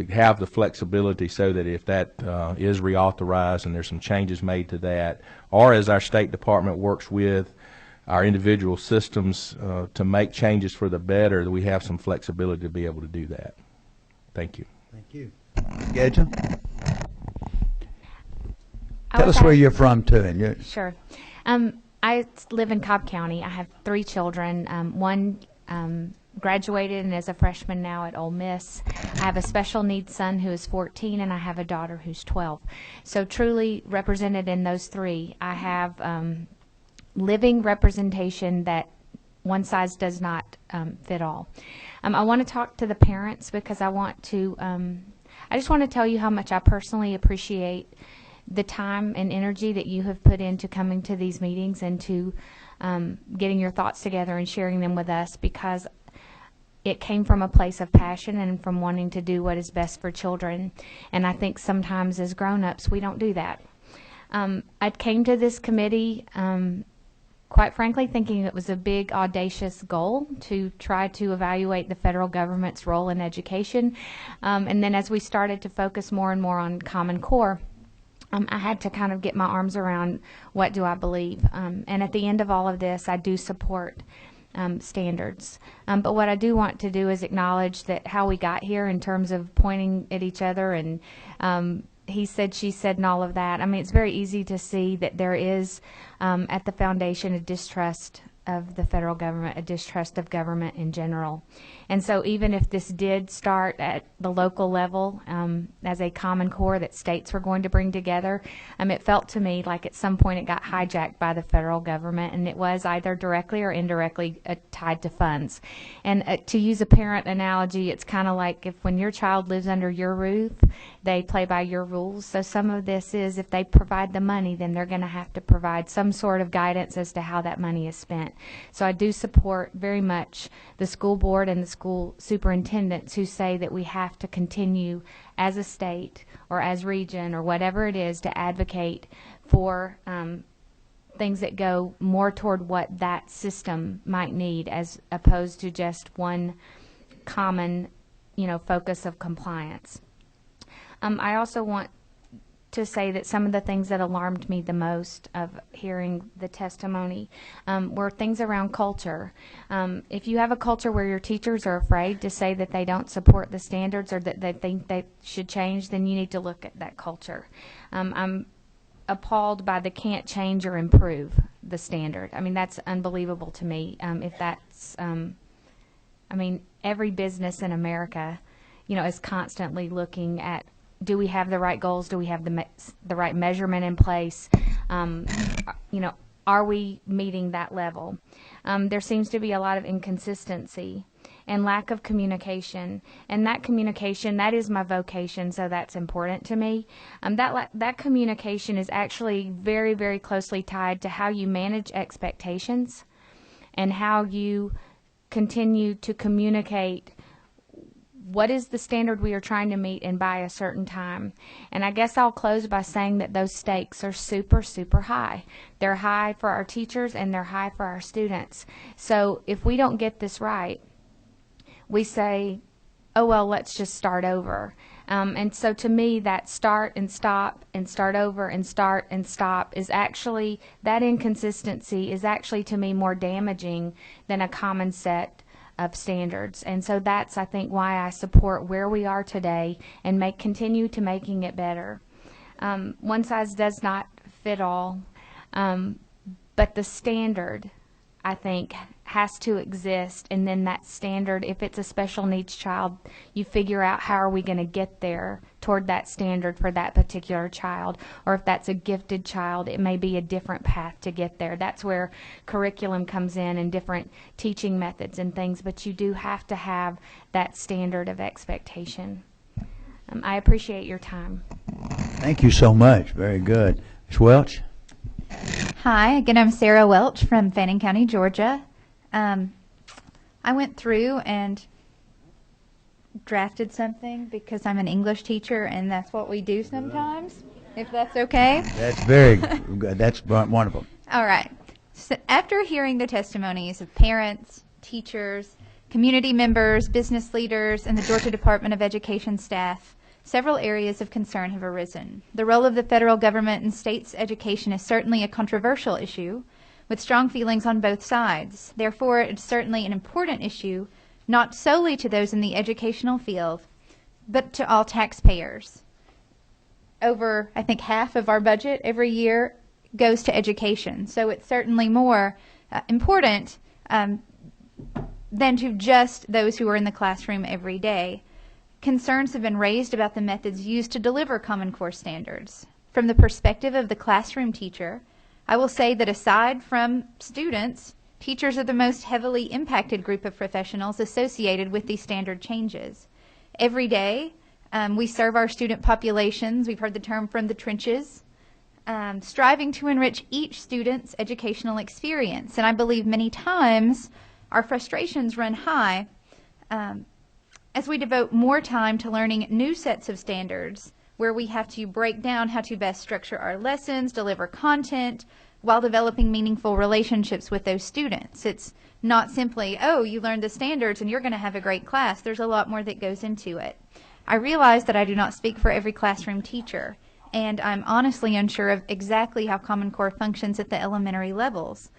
have the flexibility, so that if that is reauthorized and there's some changes made to that, or as our State Department works with our individual systems to make changes for the better, that we have some flexibility to be able to do that. Thank you. Thank you. Gedja? Tell us where you're from, too. And sure. I live in Cobb County. I have 3 children. One graduated and is a freshman now at Ole Miss. I have a special needs son who is 14, and I have a daughter who's 12. So truly represented in those 3, I have living representation that one size does not fit all. I want to talk to the parents because I just want to tell you how much I personally appreciate the time and energy that you have put into coming to these meetings and to getting your thoughts together and sharing them with us, because it came from a place of passion and from wanting to do what is best for children. And I think sometimes as grown-ups we don't do that. I came to this committee quite frankly thinking it was a big audacious goal to try to evaluate the federal government's role in education. And then as we started to focus more and more on Common Core, I had to kind of get my arms around what do I believe. And at the end of all of this, I do support standards. But what I do want to do is acknowledge that how we got here in terms of pointing at each other and he said, she said, and all of that. I mean, it's very easy to see that there is at the foundation a distrust of the federal government, a distrust of government in general. And so even if this did start at the local level as a Common Core that states were going to bring together, it felt to me like at some point it got hijacked by the federal government, and it was either directly or indirectly tied to funds. And to use a parent analogy, it's kind of like if when your child lives under your roof, they play by your rules. So some of this is if they provide the money, then they're going to have to provide some sort of guidance as to how that money is spent. So I do support very much the school board and the school superintendents who say that we have to continue as a state or as region or whatever it is to advocate for things that go more toward what that system might need as opposed to just one common, focus of compliance. I also want to say that some of the things that alarmed me the most of hearing the testimony were things around culture. If you have a culture where your teachers are afraid to say that they don't support the standards or that they think they should change, then you need to look at that culture. I'm appalled by the can't change or improve the standard. I mean, that's unbelievable to me. If that's, every business in America, is constantly looking at, do we have the right goals? Do we have the right measurement in place? Are we meeting that level? There seems to be a lot of inconsistency and lack of communication. And that communication, that is my vocation, so that's important to me. That communication is actually very, very closely tied to how you manage expectations and how you continue to communicate what is the standard we are trying to meet and by a certain time. And I guess I'll close by saying that those stakes are super, super high. They're high for our teachers and they're high for our students. So if we don't get this right, we say, oh, well, let's just start over. And so to me, that start and stop and start over and start and stop is actually, that inconsistency is actually to me more damaging than a common set of standards. And so that's, I think, why I support where we are today and continue to making it better. One size does not fit all, but the standard, I think, has to exist, and then that standard, if it's a special needs child, you figure out how are we going to get there toward that standard for that particular child. Or if that's a gifted child, it may be a different path to get there. That's where curriculum comes in and different teaching methods and things, but you do have to have that standard of expectation. I appreciate your time. Thank you so much. Very good. Ms. Welch? Hi, again, I'm Sarah Welch from Fannin County, Georgia. I went through and drafted something because I'm an English teacher, and that's what we do sometimes, if that's okay. That's very good. That's wonderful. All right. So after hearing the testimonies of parents, teachers, community members, business leaders, and the Georgia Department of Education staff, several areas of concern have arisen. The role of the federal government in states' education is certainly a controversial issue, with strong feelings on both sides. Therefore, it's certainly an important issue, not solely to those in the educational field, but to all taxpayers. Over, I think, half of our budget every year goes to education, so it's certainly more important than to just those who are in the classroom every day. Concerns have been raised about the methods used to deliver Common Core standards. From the perspective of the classroom teacher, I will say that aside from students, teachers are the most heavily impacted group of professionals associated with these standard changes. Every day, we serve our student populations, we've heard the term from the trenches, striving to enrich each student's educational experience. And I believe many times our frustrations run high as we devote more time to learning new sets of standards where we have to break down how to best structure our lessons, deliver content, while developing meaningful relationships with those students. It's not simply, oh, you learned the standards and you're going to have a great class. There's a lot more that goes into it. I realize that I do not speak for every classroom teacher, and I'm honestly unsure of exactly how Common Core functions at the elementary levels.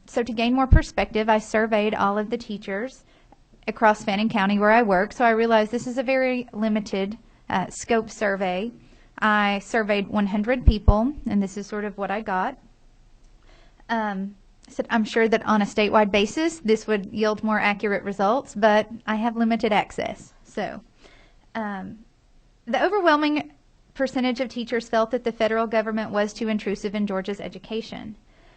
So to gain more perspective, I surveyed all of the teachers across Fannin County where I work, so I realized this is a very limited scope survey. I surveyed 100 people, and this is sort of what I got. So I'm sure that on a statewide basis, this would yield more accurate results, but I have limited access. So the overwhelming percentage of teachers felt that the federal government was too intrusive in Georgia's education,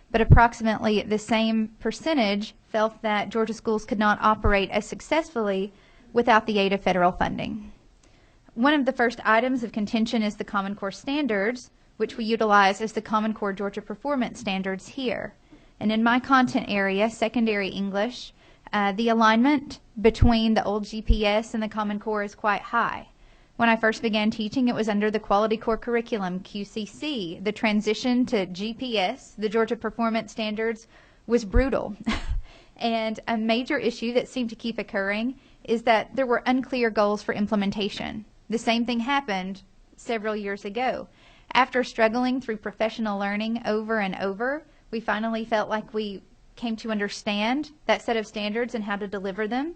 but approximately the same percentage felt that Georgia schools could not operate as successfully without the aid of federal funding. One of the first items of contention is the Common Core standards, which we utilize as the Common Core Georgia Performance Standards here. And in my content area, secondary English, the alignment between the old GPS and the Common Core is quite high. When I first began teaching, it was under the Quality Core Curriculum, QCC. The transition to GPS, the Georgia Performance Standards, was brutal. And a major issue that seemed to keep occurring is that there were unclear goals for implementation. The same thing happened several years ago. After struggling through professional learning over and over, we finally felt like we came to understand that set of standards and how to deliver them.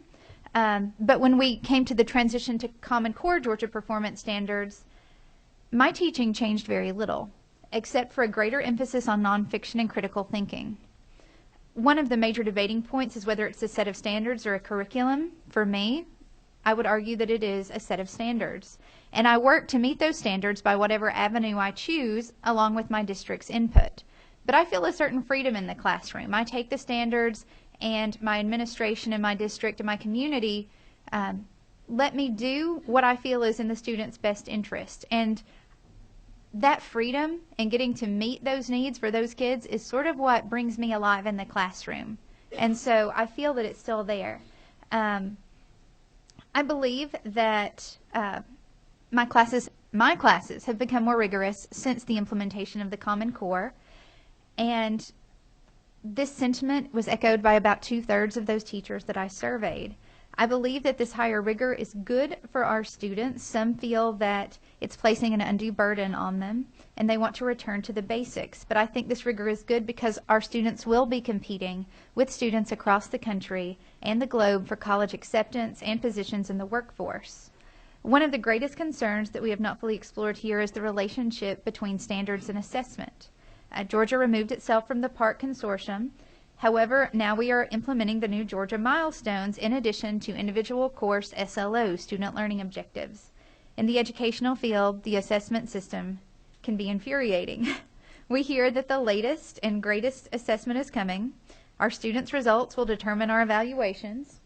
But when we came to the transition to Common Core Georgia Performance Standards, my teaching changed very little, except for a greater emphasis on nonfiction and critical thinking. One of the major debating points is whether it's a set of standards or a curriculum. For me, I would argue that it is a set of standards. And I work to meet those standards by whatever avenue I choose, along with my district's input. But I feel a certain freedom in the classroom. I take the standards, and my administration and my district and my community let me do what I feel is in the student's best interest. And that freedom and getting to meet those needs for those kids is sort of what brings me alive in the classroom. And so I feel that it's still there. I I believe that my classes have become more rigorous since the implementation of the Common Core, and this sentiment was echoed by about 2/3 of those teachers that I surveyed. I believe that this higher rigor is good for our students. Some feel that it's placing an undue burden on them and they want to return to the basics. But I think this rigor is good because our students will be competing with students across the country and the globe for college acceptance and positions in the workforce. One of the greatest concerns that we have not fully explored here is the relationship between standards and assessment. Georgia removed itself from the PARC consortium. However, now we are implementing the new Georgia milestones in addition to individual course SLOs, student learning objectives. In the educational field, the assessment system can be infuriating. We hear that the latest and greatest assessment is coming. Our students' results will determine our evaluations.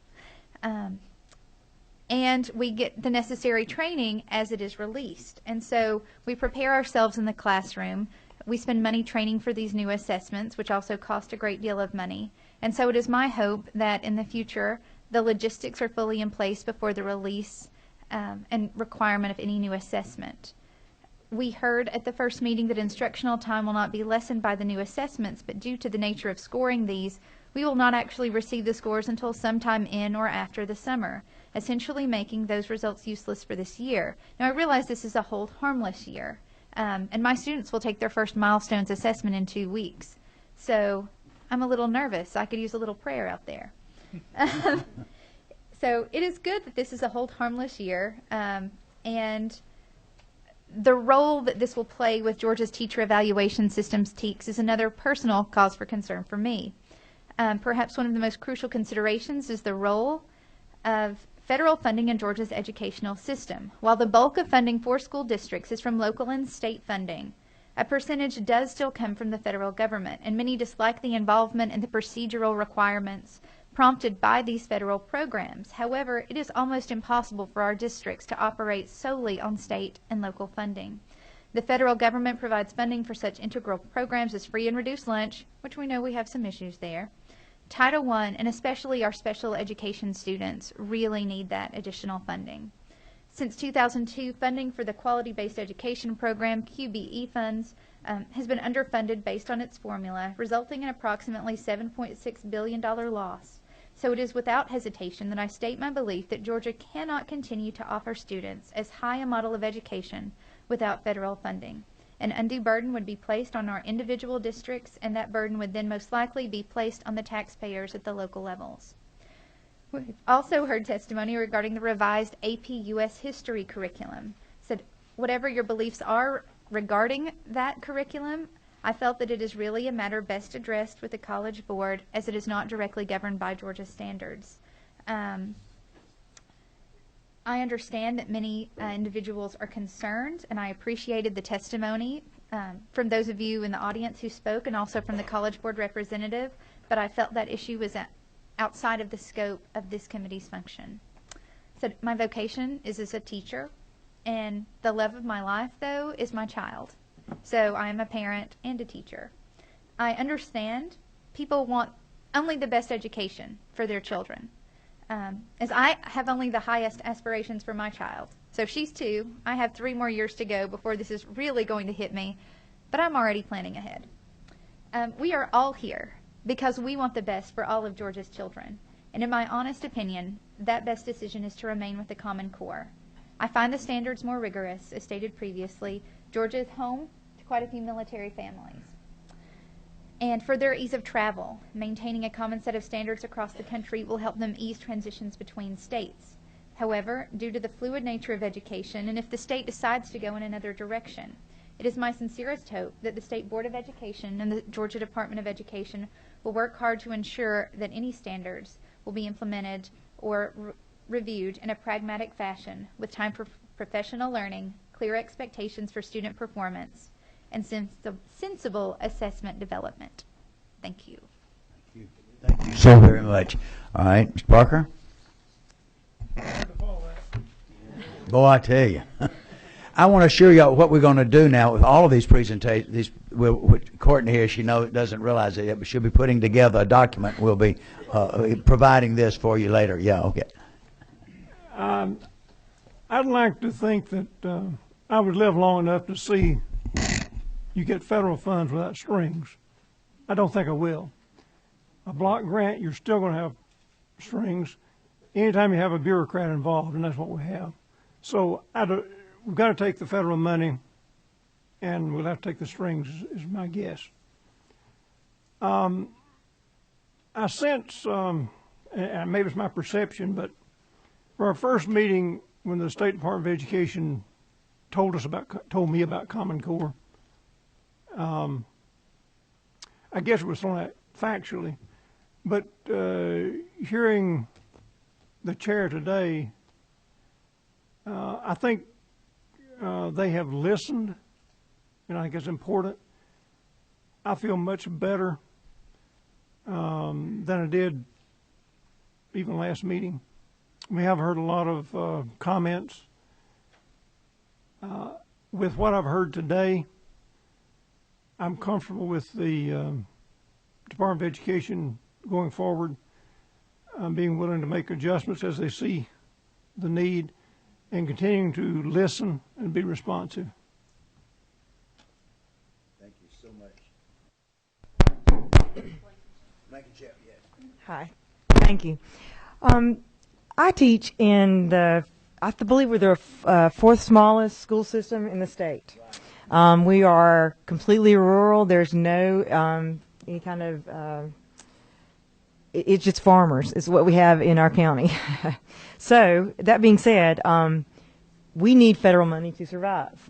And we get the necessary training as it is released. And so we prepare ourselves in the classroom. We spend money training for these new assessments, which also cost a great deal of money. And so it is my hope that in the future, the logistics are fully in place before the release and requirement of any new assessment. We heard at the first meeting that instructional time will not be lessened by the new assessments, but due to the nature of scoring these, we will not actually receive the scores until sometime in or after the summer, essentially making those results useless for this year. Now, I realize this is a hold harmless year. And my students will take their first milestones assessment in 2 weeks. So I'm a little nervous. I could use a little prayer out there. So it is good that this is a hold harmless year. And the role that this will play with Georgia's teacher evaluation systems, TEKS, is another personal cause for concern for me. Perhaps one of the most crucial considerations is the role of federal funding in Georgia's educational system. While the bulk of funding for school districts is from local and state funding, a percentage does still come from the federal government, and many dislike the involvement and the procedural requirements prompted by these federal programs. However, it is almost impossible for our districts to operate solely on state and local funding. The federal government provides funding for such integral programs as free and reduced lunch, which we know we have some issues there. Title I, and especially our special education students, really need that additional funding. Since 2002, funding for the Quality-Based Education Program, QBE funds, has been underfunded based on its formula, resulting in approximately $7.6 billion loss. So it is without hesitation that I state my belief that Georgia cannot continue to offer students as high a model of education without federal funding. An undue burden would be placed on our individual districts, and that burden would then most likely be placed on the taxpayers at the local levels. We've also heard testimony regarding the revised AP U.S. History curriculum. Said, whatever your beliefs are regarding that curriculum, I felt that it is really a matter best addressed with the College Board, as it is not directly governed by Georgia standards. I understand that many individuals are concerned, and I appreciated the testimony from those of you in the audience who spoke and also from the College Board representative, but I felt that issue was outside of the scope of this committee's function. So my vocation is as a teacher, and the love of my life, though, is my child. So I am a parent and a teacher. I understand people want only the best education for their children. As I have only the highest aspirations for my child. So she's 2. I have 3 more years to go before this is really going to hit me, but I'm already planning ahead. We are all here because we want the best for all of Georgia's children. And in my honest opinion, that best decision is to remain with the Common Core. I find the standards more rigorous, as stated previously. Georgia is home to quite a few military families. And for their ease of travel, maintaining a common set of standards across the country will help them ease transitions between states. However, due to the fluid nature of education, and if the state decides to go in another direction, it is my sincerest hope that the State Board of Education and the Georgia Department of Education will work hard to ensure that any standards will be implemented or reviewed in a pragmatic fashion with time for professional learning, clear expectations for student performance, and sensible assessment development. Thank you. Thank you so very much. All right, Mr. Parker? Boy, I tell you. I want to assure you what we're going to do now with all of these presentations. Courtney here, she doesn't realize it yet, but she'll be putting together a document. We'll be providing this for you later. Yeah, okay. I'd like to think that I would live long enough to see you get federal funds without strings. I don't think I will. A block grant, you're still going to have strings anytime you have a bureaucrat involved, and that's what we have. So we've got to take the federal money, and we'll have to take the strings, is my guess. I sense, and maybe it's my perception, but for our first meeting, when the State Department of Education told me about Common Core, I guess it was thrown out factually, but hearing the chair today, I think they have listened, and I think it's important. I feel much better than I did even last meeting. We have heard a lot of comments. With what I've heard today, I'm comfortable with the Department of Education going forward, being willing to make adjustments as they see the need, and continuing to listen and be responsive. Thank you so much. Hi, thank you. I teach in I believe we're the fourth smallest school system in the state. We are completely rural. There's no any kind of it's just farmers is what we have in our county. So that being said, we need federal money to survive.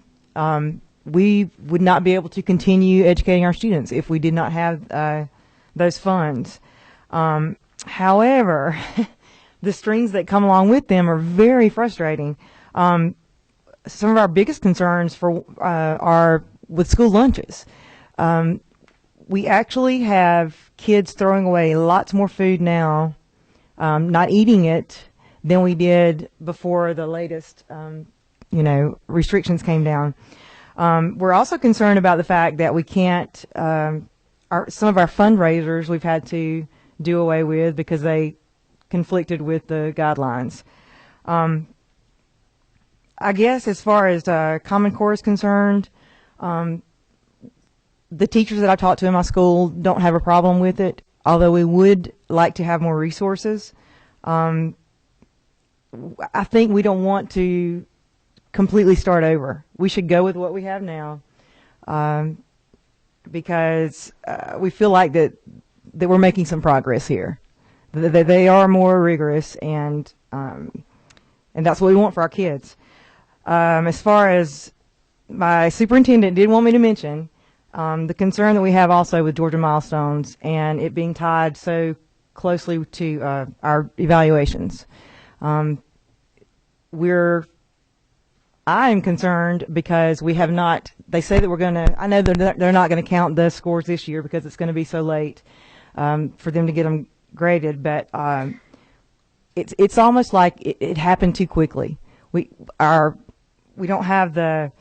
We would not be able to continue educating our students if we did not have those funds. However, the strings that come along with them are very frustrating. Some of our biggest concerns are with school lunches. We actually have kids throwing away lots more food now, not eating it, than we did before the latest, restrictions came down. We're also concerned about the fact that we can't, some of our fundraisers we've had to do away with because they conflicted with the guidelines. I guess as far as Common Core is concerned, the teachers that I talk to in my school don't have a problem with it, although we would like to have more resources. I think we don't want to completely start over. We should go with what we have now, because we feel like that we're making some progress here. They are more rigorous, and that's what we want for our kids. As far as my superintendent did want me to mention, the concern that we have also with Georgia Milestones and it being tied so closely to our evaluations. I am concerned because we have not, they say that we're going to, I know they're not going to count the scores this year because it's going to be so late for them to get them graded, but it's almost like it happened too quickly. We haven't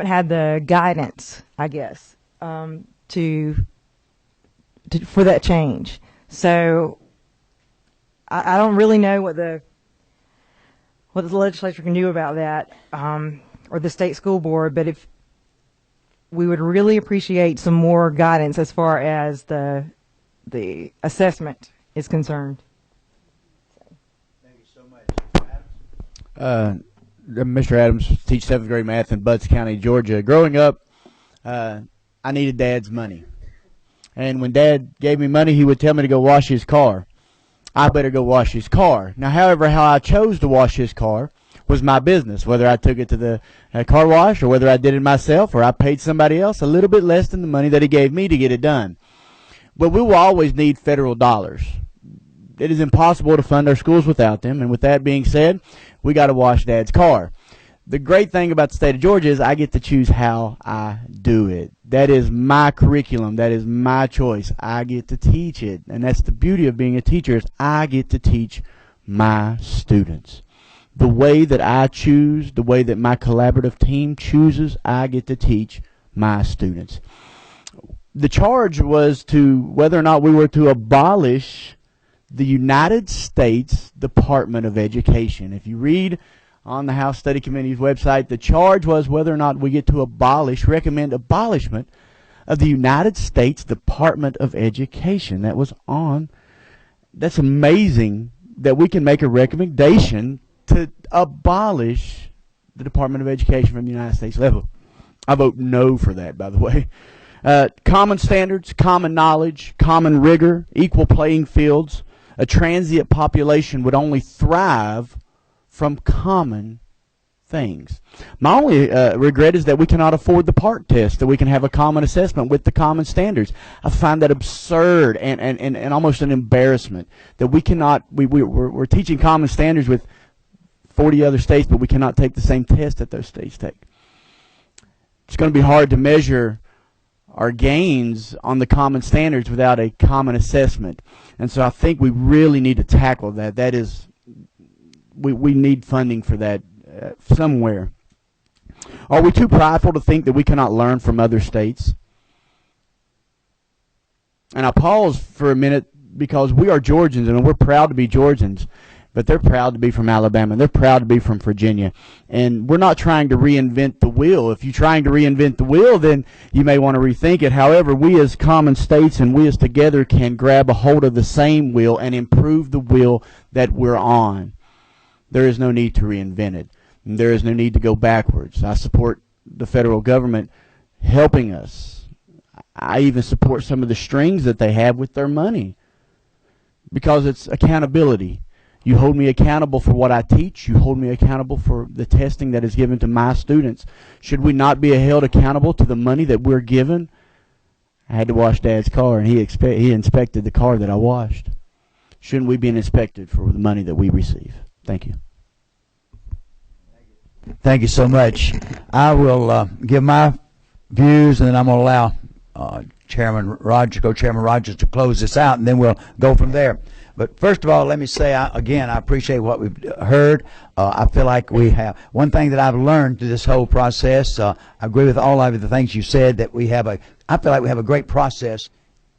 had the guidance, I guess, for that change. So I don't really know what the legislature can do about that, or the state school board, but if we would really appreciate some more guidance as far as the assessment is concerned. Thank you so much. Mr. Adams teaches 7th grade math in Butts County, Georgia. Growing up, I needed Dad's money. And when Dad gave me money, he would tell me to go wash his car. I better go wash his car. Now, however, how I chose to wash his car was my business, whether I took it to the car wash or whether I did it myself or I paid somebody else a little bit less than the money that he gave me to get it done. But we will always need federal dollars. It is impossible to fund our schools without them, and with that being said, we got to wash Dad's car. The great thing about the state of Georgia is I get to choose how I do it. That is my curriculum. That is my choice. I get to teach it, and that's the beauty of being a teacher is I get to teach my students. The way that I choose, the way that my collaborative team chooses, I get to teach my students. The charge was to whether or not we were to abolish the United States Department of Education. If you read on the House Study Committee's website, the charge was whether or not we get to recommend abolishment of the United States Department of Education. That's amazing that we can make a recommendation to abolish the Department of Education from the United States level. I vote no for that, by the way. Common standards, common knowledge, common rigor, equal playing fields. A transient population would only thrive from common things. My only regret is that we cannot afford the PART test, that we can have a common assessment with the common standards. I find that absurd and almost an embarrassment that we cannot, we're teaching common standards with 40 other states, but we cannot take the same test that those states take. It's going to be hard to measure our gains on the common standards without a common assessment. And so I think we really need to tackle that. That is, we need funding for that somewhere. Are we too prideful to think that we cannot learn from other states? And I pause for a minute because we are Georgians and we're proud to be Georgians. But they're proud to be from Alabama. They're proud to be from Virginia. And we're not trying to reinvent the wheel. If you're trying to reinvent the wheel, then you may want to rethink it. However, we as common states and we as together can grab a hold of the same wheel and improve the wheel that we're on. There is no need to reinvent it. And there is no need to go backwards. I support the federal government helping us. I even support some of the strings that they have with their money because it's accountability. You hold me accountable for what I teach. You hold me accountable for the testing that is given to my students. Should we not be held accountable to the money that we're given? I had to wash Dad's car, and he inspected the car that I washed. Shouldn't we be inspected for the money that we receive? Thank you. Thank you so much. I will give my views, and then I'm going to allow Co-Chairman Rogers to close this out, and then we'll go from there. But first of all, let me say, again, I appreciate what we've heard. I feel like we have. One thing that I've learned through this whole process, I agree with all of the things you said, that I feel like we have a great process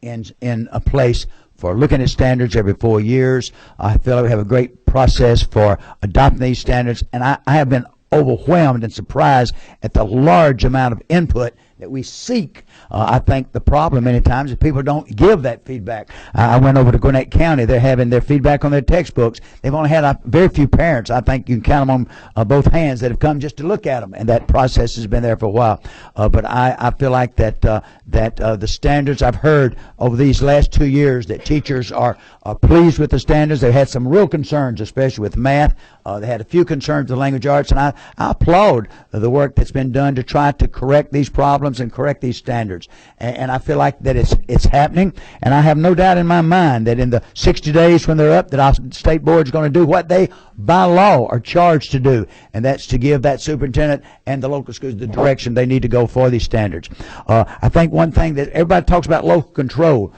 in a place for looking at standards every 4 years. I feel like we have a great process for adopting these standards, and I have been overwhelmed and surprised at the large amount of input that we seek. I think the problem many times is people don't give that feedback. I went over to Gwinnett County. They're having their feedback on their textbooks. They've only had very few parents. I think you can count them on both hands that have come just to look at them, and that process has been there for a while. But I feel like that the standards I've heard over these last 2 years, that teachers are pleased with the standards. They've had some real concerns, especially with math. They had a few concerns with language arts, and I applaud the work that's been done to try to correct these problems and correct these standards. And I feel like that it's happening, and I have no doubt in my mind that in the 60 days when they're up, that our state board is going to do what they by law are charged to do, and that's to give that superintendent and the local schools the direction they need to go for these standards. I think one thing that everybody talks about, local control.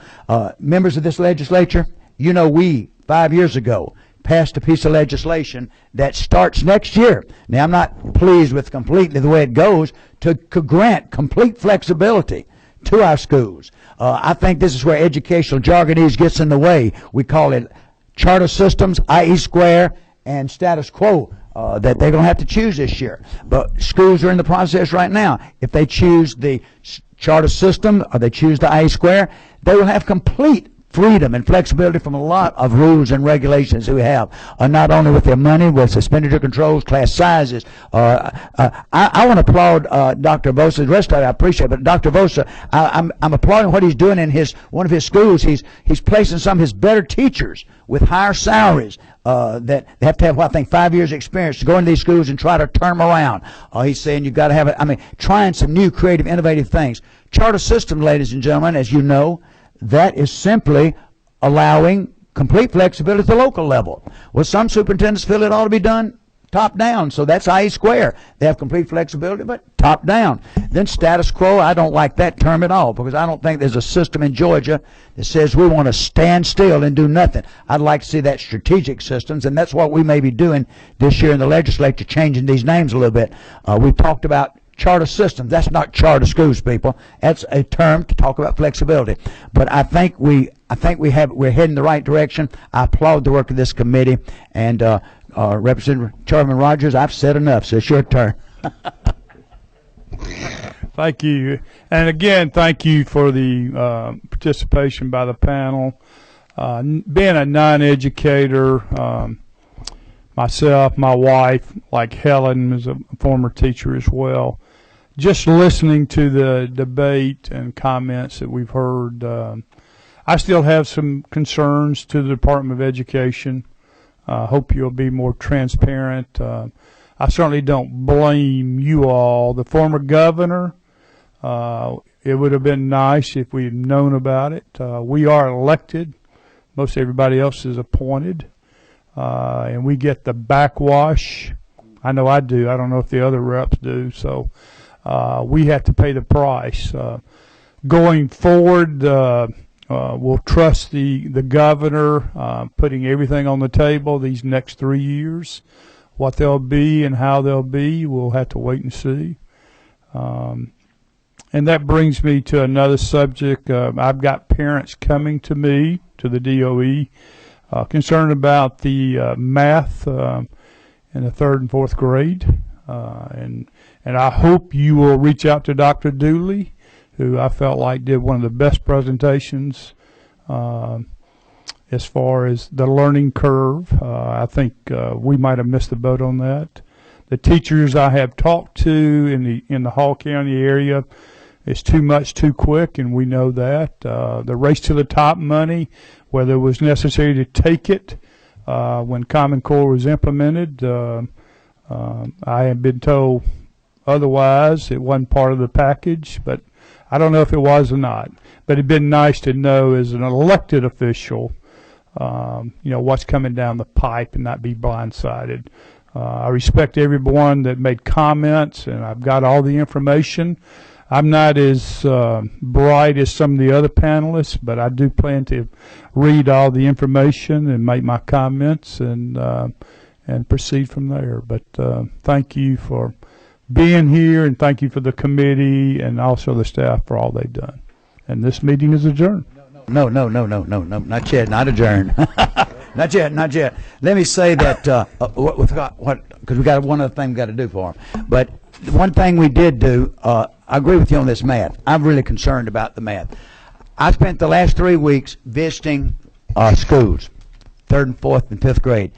Members of this legislature, we 5 years ago passed a piece of legislation that starts next year. Now, I'm not pleased with completely the way it goes, to grant complete flexibility to our schools. I think this is where educational jargonese gets in the way. We call it charter systems, IE square, and status quo, that they're going to have to choose this year. But schools are in the process right now. If they choose the charter system or they choose the IE square, they will have complete freedom and flexibility from a lot of rules and regulations that we have, not only with their money, with expenditure controls, class sizes. I want to applaud Dr. Vosa. The rest of it I appreciate, but Dr. Vosa, I'm applauding what he's doing in one of his schools. He's placing some of his better teachers with higher salaries that they have to have, I think, 5 years experience to go into these schools and try to turn them around. He's saying you've got to have trying some new, creative, innovative things. Charter system, ladies and gentlemen, as you know, that is simply allowing complete flexibility at the local level. Well, some superintendents feel it ought to be done top down, so that's IE square. They have complete flexibility, but top down. Then status quo, I don't like that term at all, because I don't think there's a system in Georgia that says we want to stand still and do nothing. I'd like to see that strategic systems, and that's what we may be doing this year in the legislature, changing these names a little bit. We've talked about charter systems. That's not charter schools, people. That's a term to talk about flexibility. But I think I think we're heading in the right direction. I applaud the work of this committee. And Representative Chairman Rogers, I've said enough, so it's your turn. Thank you. And again, thank you for the participation by the panel. Being a non-educator, myself, my wife, like Helen, is a former teacher as well. Just listening to the debate and comments that we've heard, I still have some concerns to the Department of Education. Hope you'll be more transparent. I certainly don't blame you all. The former governor, it would have been nice if we had known about it. We are elected. Most everybody else is appointed. And we get the backwash. I know I do. I don't know if the other reps do. So we have to pay the price. Going forward, we'll trust the governor putting everything on the table these next 3 years. What they'll be and how they'll be, we'll have to wait and see. And that brings me to another subject. I've got parents coming to me, to the DOE, concerned about the math in the 3rd and 4th grade. And I hope you will reach out to Dr. Dooley, who I felt like did one of the best presentations as far as the learning curve. I think we might have missed the boat on that. The teachers I have talked to in the Hall County area, it's too much too quick, and we know that. The race to the top money, whether it was necessary to take it when Common Core was implemented, I have been told otherwise. It wasn't part of the package, but I don't know if it was or not. But it'd been nice to know as an elected official, what's coming down the pipe and not be blindsided. I respect everyone that made comments, and I've got all the information. I'm not as bright as some of the other panelists, but I do plan to read all the information and make my comments and proceed from there. But thank you for being here, and thank you for the committee and also the staff for all they've done. And this meeting is adjourned. No, not yet, not adjourned. Not yet. Let me say that because we got one other thing we got to do for them. But one thing we did do, I agree with you on this math. I'm really concerned about the math. I spent the last 3 weeks visiting schools, 3rd and 4th and 5th grade,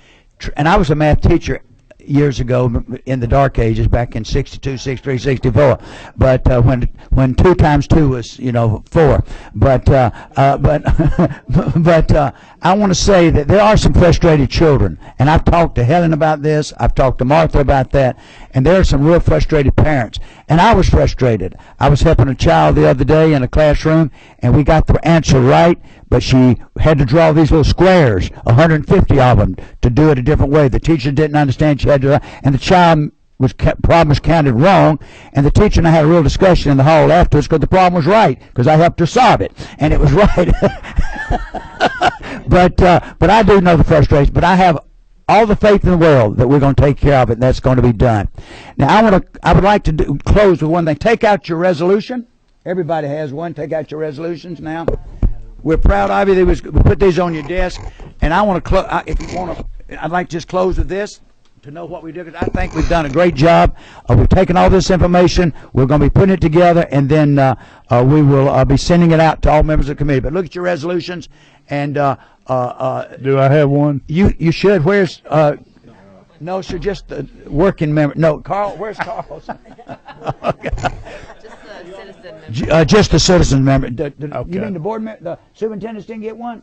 and I was a math teacher years ago in the dark ages, back in 62, 63, 64. But when 2 times 2 was 4. But I want to say that there are some frustrated children, and I've talked to Helen about this. I've talked to Martha about that, and there are some real frustrated parents. And I was frustrated. I was helping a child the other day in a classroom, and we got the answer right, but she had to draw these little squares, 150 of them, to do it a different way. The teacher didn't understand. She had to, and the child problem was counted wrong, and the teacher and I had a real discussion in the hall afterwards because the problem was right, because I helped her solve it, and it was right. But I do know the frustration, but I have all the faith in the world that we're going to take care of it, and that's going to be done. Now, I would like to close with one thing. Take out your resolution. Everybody has one. Take out your resolutions now. We're proud of you. We put these on your desk, and I want to close. If you want to, I'd like to just close with this to know what we do. Because I think we've done a great job. We've taken all this information. We're going to be putting it together, and then we will be sending it out to all members of the committee. But look at your resolutions, and do I have one? You should. Where's no, sir, just the working member. No, Carl. Where's Carl's? Okay. Just the citizen member. Okay. You mean the board member? The superintendents didn't get one?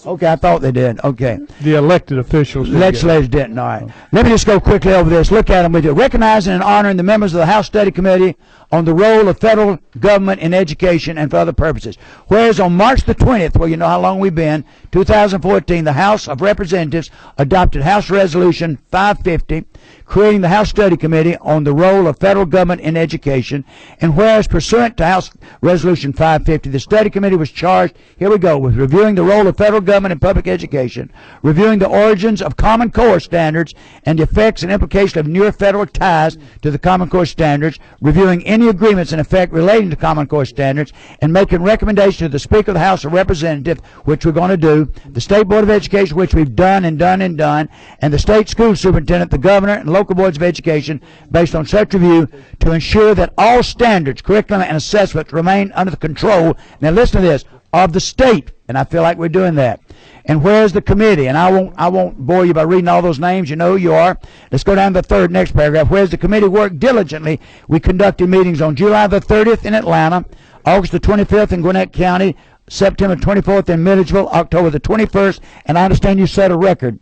Okay, I thought they did. Okay. The elected officials. Legislators didn't. All right. Let me just go quickly over this. Look at them with you. Recognizing and honoring the members of the House Study Committee on the role of federal government in education and for other purposes. Whereas on March the 20th, well, you know how long we've been, 2014, the House of Representatives adopted House Resolution 550, creating the House Study Committee on the role of federal government in education. And whereas pursuant to House Resolution 550, the Study Committee was charged, here we go, with reviewing the role of federal federal government in public education, reviewing the origins of Common Core standards and the effects and implications of newer federal ties to the Common Core standards, reviewing any agreements in effect relating to Common Core standards, and making recommendations to the Speaker of the House of Representatives, which we're going to do, the State Board of Education, which we've done, and the state school superintendent, the governor, and local boards of education based on such review to ensure that all standards, curriculum, and assessments remain under the control, now listen to this, of the state, and I feel like we're doing that. And where's the committee? And I won't bore you by reading all those names. You know who you are. Let's go down to the next paragraph. Whereas the committee worked diligently, we conducted meetings on July the 30th in Atlanta, August the 25th in Gwinnett County, September 24th in Milledgeville, October the 21st, and I understand you set a record,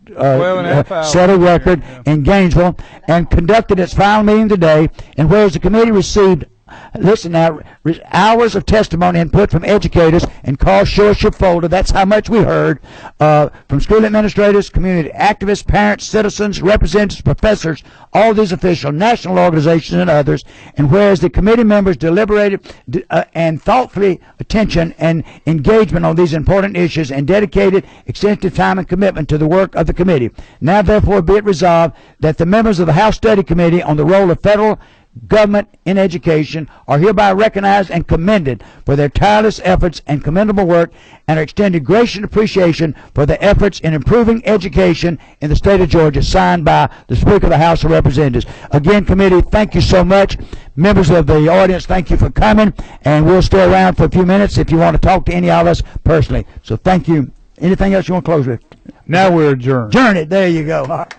in Gainesville, and conducted its final meeting today. And whereas the committee received, listen now, hours of testimony input from educators, and Carl, show us your folder. That's how much we heard from school administrators, community activists, parents, citizens, representatives, professors, all these officials, national organizations, and others. And whereas the committee members deliberated and thoughtfully attention and engagement on these important issues and dedicated extensive time and commitment to the work of the committee. Now therefore be it resolved that the members of the House Study Committee on the role of federal government in education are hereby recognized and commended for their tireless efforts and commendable work, and are extended gracious appreciation for their efforts in improving education in the state of Georgia, signed by the Speaker of the House of Representatives. Again, committee, thank you so much. Members of the audience, thank you for coming, and we'll stay around for a few minutes if you want to talk to any of us personally. So thank you. Anything else you want to close with? Now we're adjourned. Adjourn it. There you go. All right.